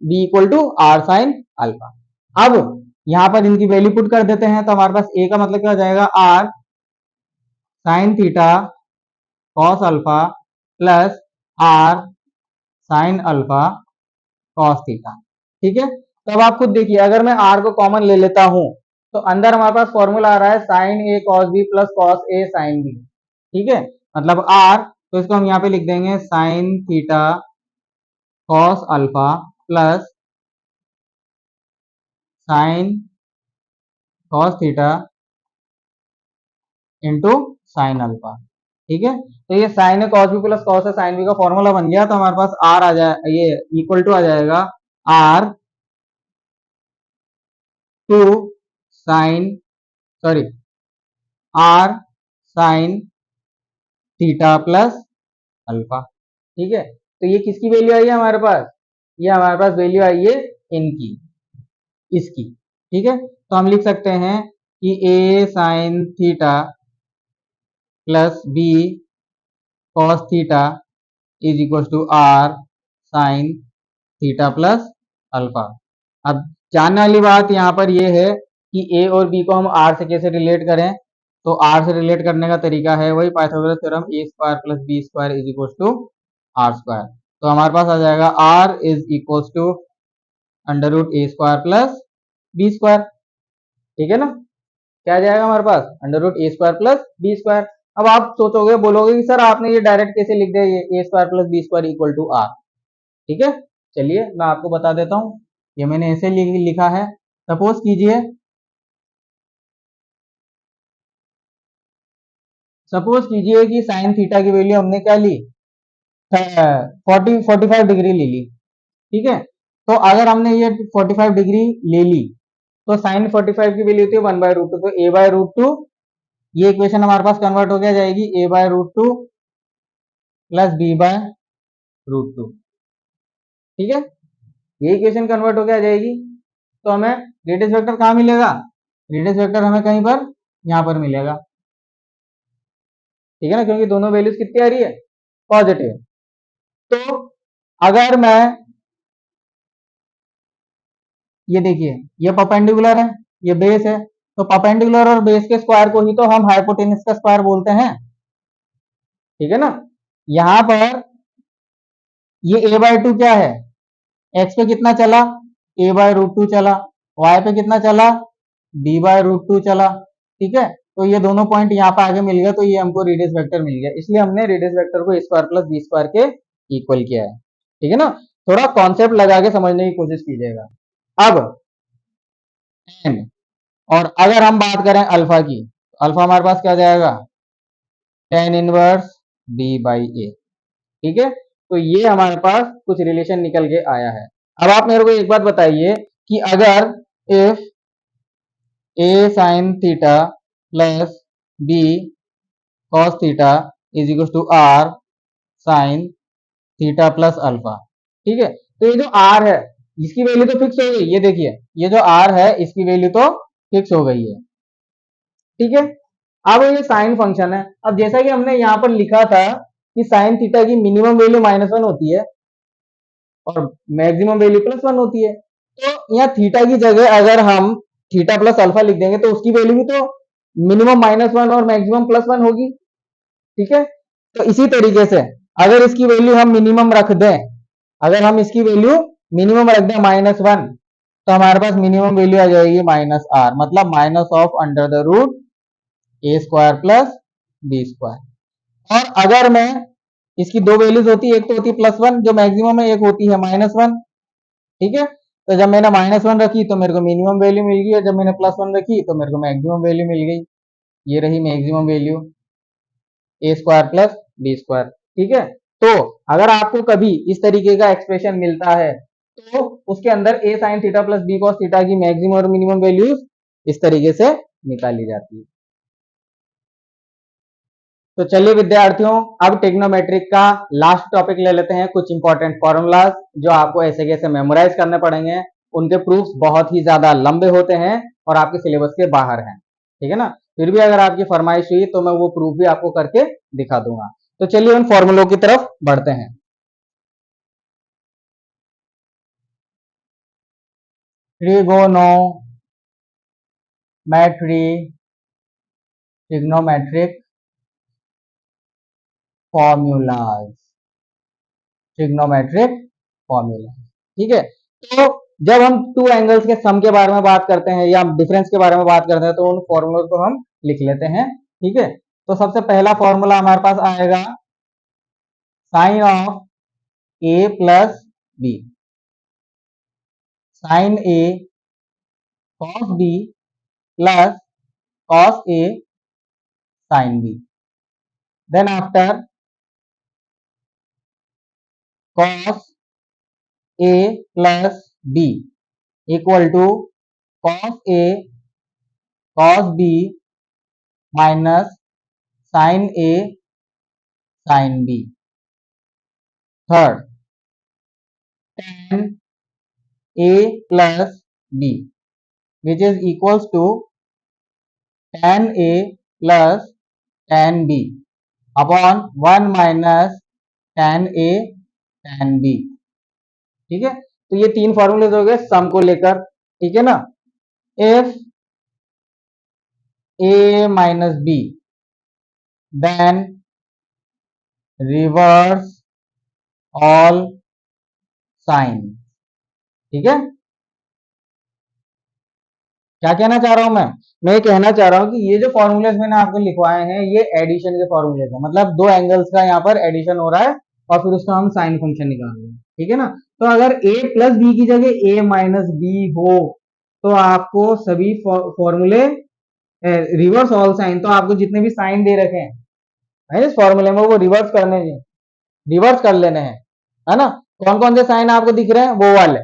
B equal to R sine alpha. अब यहाँ पर इनकी वैल्यू पुट कर देते हैं, तो हमारे पास ए का मतलब क्या हो जाएगा, R sine theta cos alpha plus R sine alpha cos theta, ठीक है। तो अब आप खुद देखिए, अगर मैं आर को कॉमन ले लेता हूं तो अंदर हमारे पास फॉर्मूला आ रहा है sign A cos B plus cos A sine B, ठीक है। मतलब आर, तो इसको हम यहाँ पे लिख देंगे sign theta cos alpha plus sine cos theta into sine alpha, ठीक है। तो ये साइन है कॉस बी प्लस कॉस है साइन बी का फॉर्मूला बन गया, तो हमारे पास आर आ जाए, ये इक्वल टू आ जाएगा R two sine, sorry, R sine theta plus alpha, ठीक है। तो ये किसकी वैल्यू आई है हमारे पास, ये हमारे पास वैल्यू आई है इनकी, इसकी, ठीक है। तो हम लिख सकते हैं कि A sine theta plus B cos theta is equal to R sine theta plus alpha. अब जानने वाली बात यहाँ पर ये है कि ए और बी को हम आर से कैसे रिलेट करें, तो आर से रिलेट करने का तरीका है वही Pythagoras theorem, A square plus B square is equal to R square. तो हमारे पास आ जाएगा R is equal to under root A square plus B square, ठीक है ना। क्या आ जाएगा हमारे पास, under root A square plus B square. अब आप सोचोगे, बोलोगे कि सर आपने ये डायरेक्ट कैसे लिख दिया, ये A square plus B square equal to R, ठीक है। चलिए मैं आपको बता देता हूँ, ये मैंने ऐसे लिखा है। सपोज कीजिए, कि साइन थीटा की वैल्यू हमने क्या ली, 45 डिग्री ले ली, ठीक है। तो अगर हमने ये 45 डिग्री ले ली तो साइन 45 की वैल्यू होती है 1/√2, तो a/√2, ये इक्वेशन हमारे पास कन्वर्ट हो गया जाएगी a/√2 प्लस b/√2, ठीक है। ये इक्वेशन कन्वर्ट हो गया जाएगी। तो हमें रेडियस वेक्टर कहाँ मिलेगा, रेडियस वेक्टर हमें कहीं पर यहाँ पर मिलेगा, ठीक है ना, क्योंकि दोनों वैल्यूज कितनी आ रही है, पॉजिटिव। तो अगर मैं, ये देखिए, ये परपेंडिकुलर है, ये बेस है, तो परपेंडिकुलर और बेस के स्क्वायर को ही तो हम हाइपोटेनस का स्क्वायर बोलते हैं, ठीक है ना। यहां पर ये a/2 क्या है, x पे कितना चला, a/√2 चला, y पे कितना चला, b/√2 चला, ठीक है। तो ये दोनों पॉइंट यहाँ पे आगे मिल गया, तो ये हमको रेडियस वेक्टर मिल गया, इसलिए हमने रेडियस वेक्टर को a square plus B square के इक्वल किया है, ठीक है ना। थोड़ा कॉन्सेप्ट लगा के समझने की कोशिश कीजिएगा। अब एन, और अगर हम बात करें अल्फा की, अल्फा हमारे पास क्या जाएगा, tan इनवर्स b बाई ए, ठीक है। तो ये हमारे पास कुछ रिलेशन निकल के आया है। अब आप मेरे को एक बात बताइए कि अगर if A sine theta plus B cos theta is equal to R sine theta plus alpha, ठीक है। तो ये जो आर है इसकी वैल्यू तो फिक्स हो गई, ये देखिए, ये जो आर है इसकी वैल्यू तो फिक्स हो गई है, ठीक है। अब ये साइन फंक्शन है, अब जैसा कि हमने यहाँ पर लिखा था कि साइन थीटा की मिनिमम वैल्यू -1 होती है और मैक्सिमम वैल्यू +1 होती है। तो यहाँ थीटा की जगह अगर हम थीटा प्लस अल्फा लिख देंगे तो उसकी वैल्यू भी तो मिनिमम -1 और मैक्सिमम +1 होगी, ठीक है। तो इसी तरीके से अगर इसकी वैल्यू हम मिनिमम रख दें, अगर हम इसकी वैल्यू मिनिमम रख दें -1, तो हमारे पास मिनिमम वैल्यू आ जाएगी -r, मतलब minus of under the root A square plus B square. और अगर मैं, इसकी दो वैल्यूज होती है, एक तो होती है +1 जो मैक्सिमम है, एक होती है -1, ठीक है। तो जब मैंने -1 रखी तो मेरे को मिनिमम वैल्यू मिल गई, और जब मैंने +1 रखी तो मेरे को मैक्सिमम वैल्यू मिल गई, ये रही मैक्सिमम वैल्यू, ए स्क्वायर प्लस बी स्क्वायर। ठीक है, तो अगर आपको कभी इस तरीके का एक्सप्रेशन मिलता है तो उसके अंदर A sine theta plus B cos theta की मैक्सिमम और मिनिमम वैल्यूज इस तरीके से निकाली जाती है। तो चलिए विद्यार्थियों, अब ट्रिग्नोमेट्रिक का लास्ट टॉपिक ले लेते हैं, कुछ इंपॉर्टेंट फॉर्मूलाज जो आपको ऐसे कैसे मेमोराइज करने पड़ेंगे। उनके प्रूफ्स बहुत ही ज्यादा लंबे होते हैं और आपके सिलेबस के बाहर हैं, ठीक है ना। फिर भी अगर आपकी फरमाइश हुई तो मैं वो प्रूफ भी आपको करके दिखा दूंगा। तो चलिए उन फॉर्मूलों की तरफ बढ़ते हैं। ट्रिग्नोमेट्रिक फॉर्मूलाज, ट्रिग्नोमेट्रिक फॉर्मूला, ठीक है। तो जब हम टू एंगल्स के सम के बारे में बात करते हैं या डिफरेंस के बारे में बात करते हैं तो उन फॉर्मूलों को हम लिख लेते हैं, ठीक है। तो सबसे पहला फॉर्मूला हमारे पास आएगा sine of A plus B, sine A cos B plus cos A sine B. Then after cos A plus B equal to cos A cos B minus sine A sine B. Third tan a plus b which is equals to tan a plus tan b upon 1 minus tan a tan b। ठीक है, तो ये तीन formulas हो गए सम को लेकर, ठीक है ना। If a minus b then reverse all sign, ठीक है। क्या कहना चाह रहा हूं मैं ये कहना चाह रहा हूं कि ये जो फॉर्मूलेज मैंने आपको लिखवाए हैं ये एडिशन के फॉर्मूलेज हैं, मतलब दो एंगल्स का यहाँ पर एडिशन हो रहा है और फिर उसका हम साइन फंक्शन निकाल रहे हैं, ठीक है ना। तो अगर a प्लस बी की जगह a माइनस बी हो तो आपको सभी फॉर्मूले रिवर्स ऑल साइन, तो आपको जितने भी साइन दे रखे हैं इस फॉर्मूले में वो रिवर्स रिवर्स कर लेने हैं, है ना। कौन कौन से साइन आपको दिख रहे हैं वो वाले,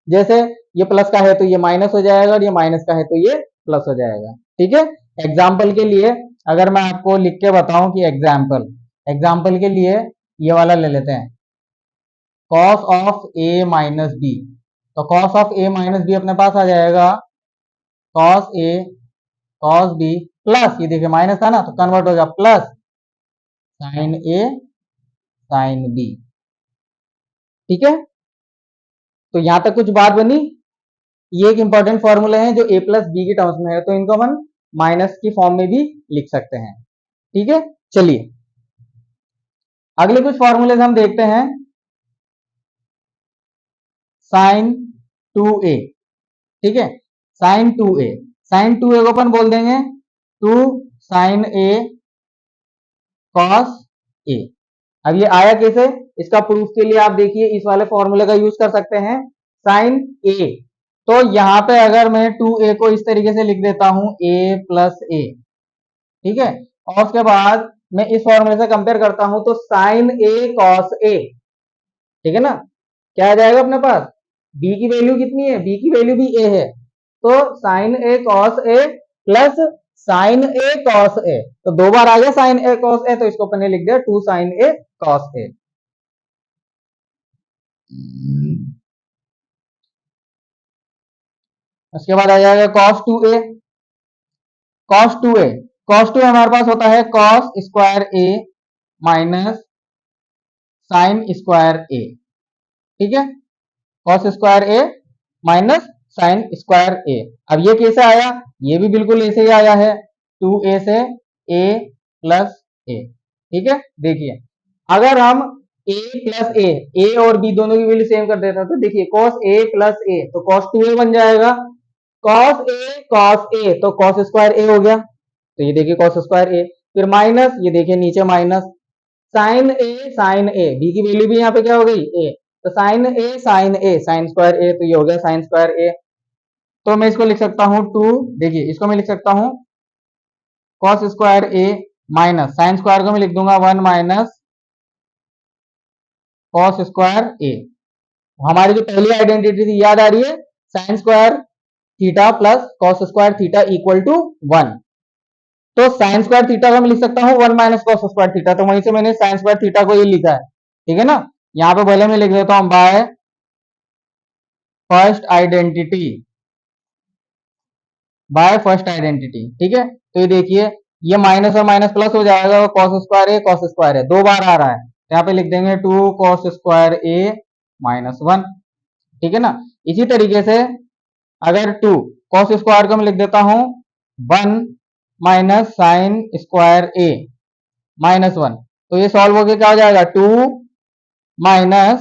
जैसे ये प्लस का है तो ये माइनस हो जाएगा और ये माइनस का है तो ये प्लस हो जाएगा, ठीक है। एग्जाम्पल के लिए अगर मैं आपको लिख के बताऊं कि एग्जाम्पल के लिए ये वाला ले लेते हैं cos of A minus B. तो cos of A minus B अपने पास आ जाएगा cos A cos B plus, ये देखिए माइनस था ना तो कन्वर्ट हो गया plus sine A sine B, ठीक है। तो यहां तक कुछ बात बनी। ये एक इंपॉर्टेंट फॉर्मूले हैं जो a प्लस बी की टर्म्स में है, तो इनको हम माइनस की फॉर्म में भी लिख सकते हैं, ठीक है। चलिए अगले कुछ फॉर्मूलेज हम देखते हैं। साइन 2a, ठीक है, साइन 2a, साइन 2a को अपन बोल देंगे 2 साइन a कॉस a। अब ये आया कैसे, इसका प्रूफ के लिए आप देखिए इस वाले फॉर्मूले का यूज कर सकते हैं साइन a। तो यहां पे अगर मैं 2a को इस तरीके से लिख देता हूं a प्लस a, ठीक है, और उसके बाद मैं इस फॉर्मूले से कंपेयर करता हूं तो साइन a कॉस a, ठीक है ना। क्या आ जाएगा अपने पास, b की वैल्यू कितनी है, b की वैल्यू भी a है, तो sine a cos a plus sine A cos A, तो दो बार आ गया साइन ए कॉस ए, तो इसको अपन ने लिख दिया 2 साइन ए कॉस ए। उसके बाद आ जाएगा cos 2a, cos 2a, cos 2 हमारे पास होता है cos square a minus sine square a, ठीक है, cos square a minus sine square a। अब ये कैसे आया, ये भी बिल्कुल ऐसे ही आया है 2a से a प्लस a, ठीक है। देखिए अगर हम a प्लस a और b दोनों की वैल्यू सेम कर देते हैं तो देखिए cos a प्लस a तो cos 2a बन जाएगा, cos a तो cos स्क्वायर a हो गया, तो ये देखिए cos स्क्वायर a, फिर माइनस ये देखिए नीचे माइनस साइन a b की वैल्यू भी यहाँ पे क्या हो गई a, तो sine a sine square a, तो ये हो गया साइन स्क्वायर a। तो मैं इसको लिख सकता हूं 2, देखिए इसको मैं लिख सकता हूं cos square a minus sine square को मैं लिख दूंगा 1 माइनस कॉस स्क्वायर ए। हमारी जो पहली आइडेंटिटी थी याद आ रही है, sine square theta plus cos square theta equal to 1। तो साइन स्क्वायर थीटा को मैं लिख सकता हूँ 1 माइनस कॉस स्क्वायर थीटा, तो वहीं से मैंने साइन स्क्वायर थीटा को ये लिखा है, ठीक है ना। यहाँ पे पहले मैं लिख देता हूँ by first identity, by first identity, ठीक है। तो ये देखिए ये माइनस और माइनस प्लस हो जाएगा, कॉस स्क्वायर है 2 बार आ रहा है, यहाँ पे लिख देंगे 2 कॉस स्क्वायर ए माइनस 1, ठीक है ना। इसी तरीके से अगर 2 कॉस स्क्वायर को मैं लिख देता हूं 1 minus sine square A minus 1, तो ये सॉल्व होके क्या हो जाएगा 2 minus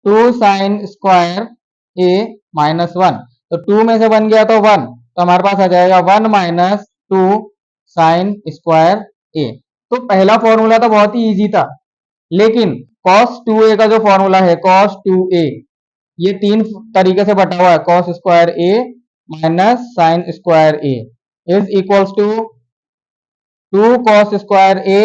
2 sine square A minus 1, तो 2 में से 1 गया तो 1, तो हमारे पास आ जाएगा 1 माइनस 2 साइन स्क्वायर ए। तो पहला फॉर्मूला तो बहुत ही इजी था, लेकिन cos 2a का जो फॉर्मूला है cos 2a, ये 3 तरीके से बटा हुआ है, cos square A minus sine square A is equals to 2 cos square A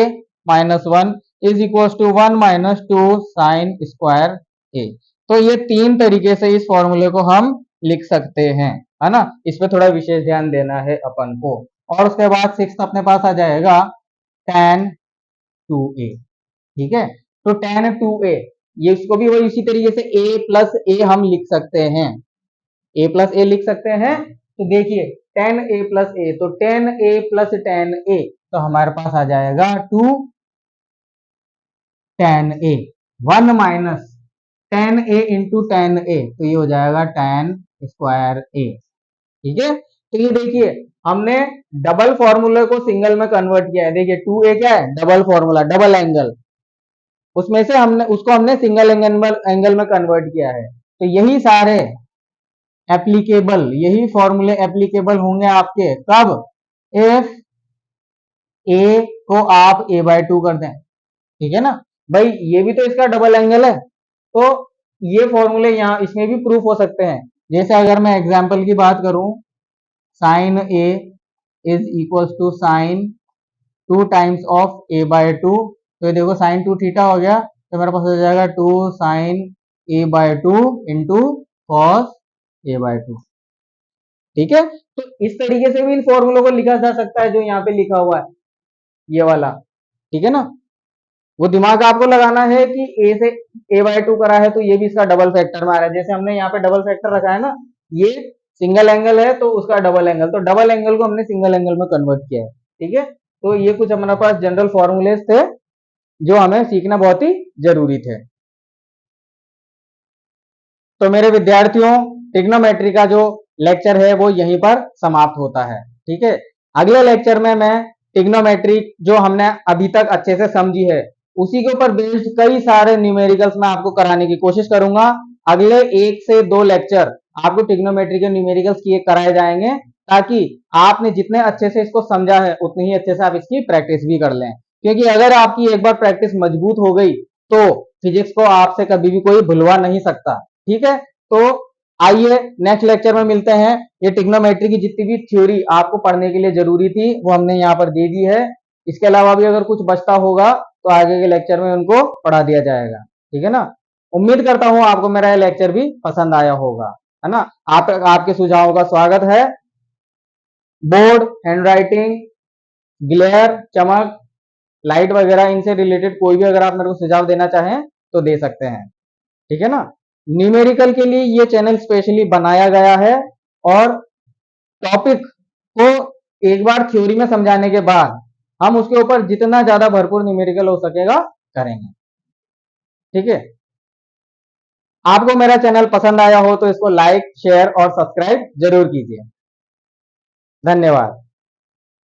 minus 1 is equals to 1 minus 2 sine square A. तो ये 3 तरीके से इस फॉर्मूले को हम लिख सकते हैं, है ना। इस पे थोड़ा विशेष ध्यान देना है अपन को। और उसके बाद 6 अपने पास आ जाएगा tan 2a, ठीक है। तो tan 2a, ये इसको भी वही इसी तरीके से a प्लस ए हम लिख सकते हैं, a प्लस ए लिख सकते हैं। तो देखिए tan a प्लस ए, तो tan a plus tan a, तो हमारे पास आ जाएगा 2 tan a, 1 minus tan a into tan a, तो ये हो जाएगा tan स्क्वायर a, ठीक है। तो ये देखिए हमने डबल फॉर्मूले को सिंगल में कन्वर्ट किया है। देखिए 2a क्या है, डबल फॉर्मूला, डबल एंगल, उसमें से हमने सिंगल एंगल में कन्वर्ट किया है। तो यही सारे एप्लीकेबल, यही फॉर्मूले एप्लीकेबल होंगे आपके कब, इफ ए को आप a/2 कर दें, ठीक है ना। भाई ये भी तो इसका डबल एंगल है, तो ये फॉर्मूले यहाँ इसमें भी प्रूफ हो सकते हैं। जैसे अगर मैं एग्जांपल की बात करूं, sine A is equals to sine 2 times of a/2, तो ये देखो साइन 2 थीटा हो गया, तो मेरे पास हो जाएगा 2 sign a/2 into cos a/2, ठीक है। तो इस तरीके से भी इन फॉर्मूलों को लिखा जा सकता है जो यहाँ पे लिखा हुआ है, ये वाला, ठीक है ना। वो दिमाग आपको लगाना है कि a से a/2 करा है तो ये भी इसका डबल फैक्टर में आ रहा है। जैसे हमने यहाँ पे डबल फैक्टर रखा है ना, ये सिंगल एंगल है तो उसका डबल एंगल, तो डबल एंगल को हमने सिंगल एंगल में कन्वर्ट किया है, ठीक है। तो ये कुछ हमारे पास जनरल फॉर्मूलेस थे जो हमें सीखना बहुत ही जरूरी थे। तो मेरे विद्यार्थियों, ट्रिग्नोमेट्री का जो लेक्चर है वो यहीं पर समाप्त होता है, ठीक है। अगले लेक्चर में मैं ट्रिग्नोमेट्री जो हमने अभी तक अच्छे से समझी है उसी के ऊपर बेस्ड कई सारे न्यूमेरिकल्स मैं आपको कराने की कोशिश करूंगा। अगले 1 से 2 लेक्चर आपको ट्रिग्नोमेट्री के न्यूमेरिकल्स किए कराए जाएंगे, ताकि आपने जितने अच्छे से इसको समझा है उतने ही अच्छे से आप इसकी प्रैक्टिस भी कर लें। क्योंकि अगर आपकी एक बार प्रैक्टिस मजबूत हो गई तो फिजिक्स को आपसे कभी भी कोई भुलवा नहीं सकता, ठीक है। तो आइए नेक्स्ट लेक्चर में मिलते हैं। ये ट्रिग्नोमेट्री की जितनी भी थ्योरी आपको पढ़ने के लिए जरूरी थी वो हमने यहाँ पर दे दी है। इसके अलावा भी अगर कुछ बचता होगा तो आगे के लेक्चर में उनको पढ़ा दिया जाएगा, ठीक है ना। उम्मीद करता हूं आपको मेरा ये लेक्चर भी पसंद आया होगा, है ना। आपके सुझावों का स्वागत है। बोर्ड, हैंडराइटिंग, ग्लेयर, चमक, लाइट वगैरह इनसे रिलेटेड कोई भी अगर आप मेरे को सुझाव देना चाहें तो दे सकते हैं, ठीक है ना। न्यूमेरिकल के लिए ये चैनल स्पेशली बनाया गया है और टॉपिक को एक बार थ्योरी में समझाने के बाद हम उसके ऊपर जितना ज्यादा भरपूर न्यूमेरिकल हो सकेगा करेंगे, ठीक है। आपको मेरा चैनल पसंद आया हो तो इसको लाइक, शेयर और सब्सक्राइब जरूर कीजिए। धन्यवाद।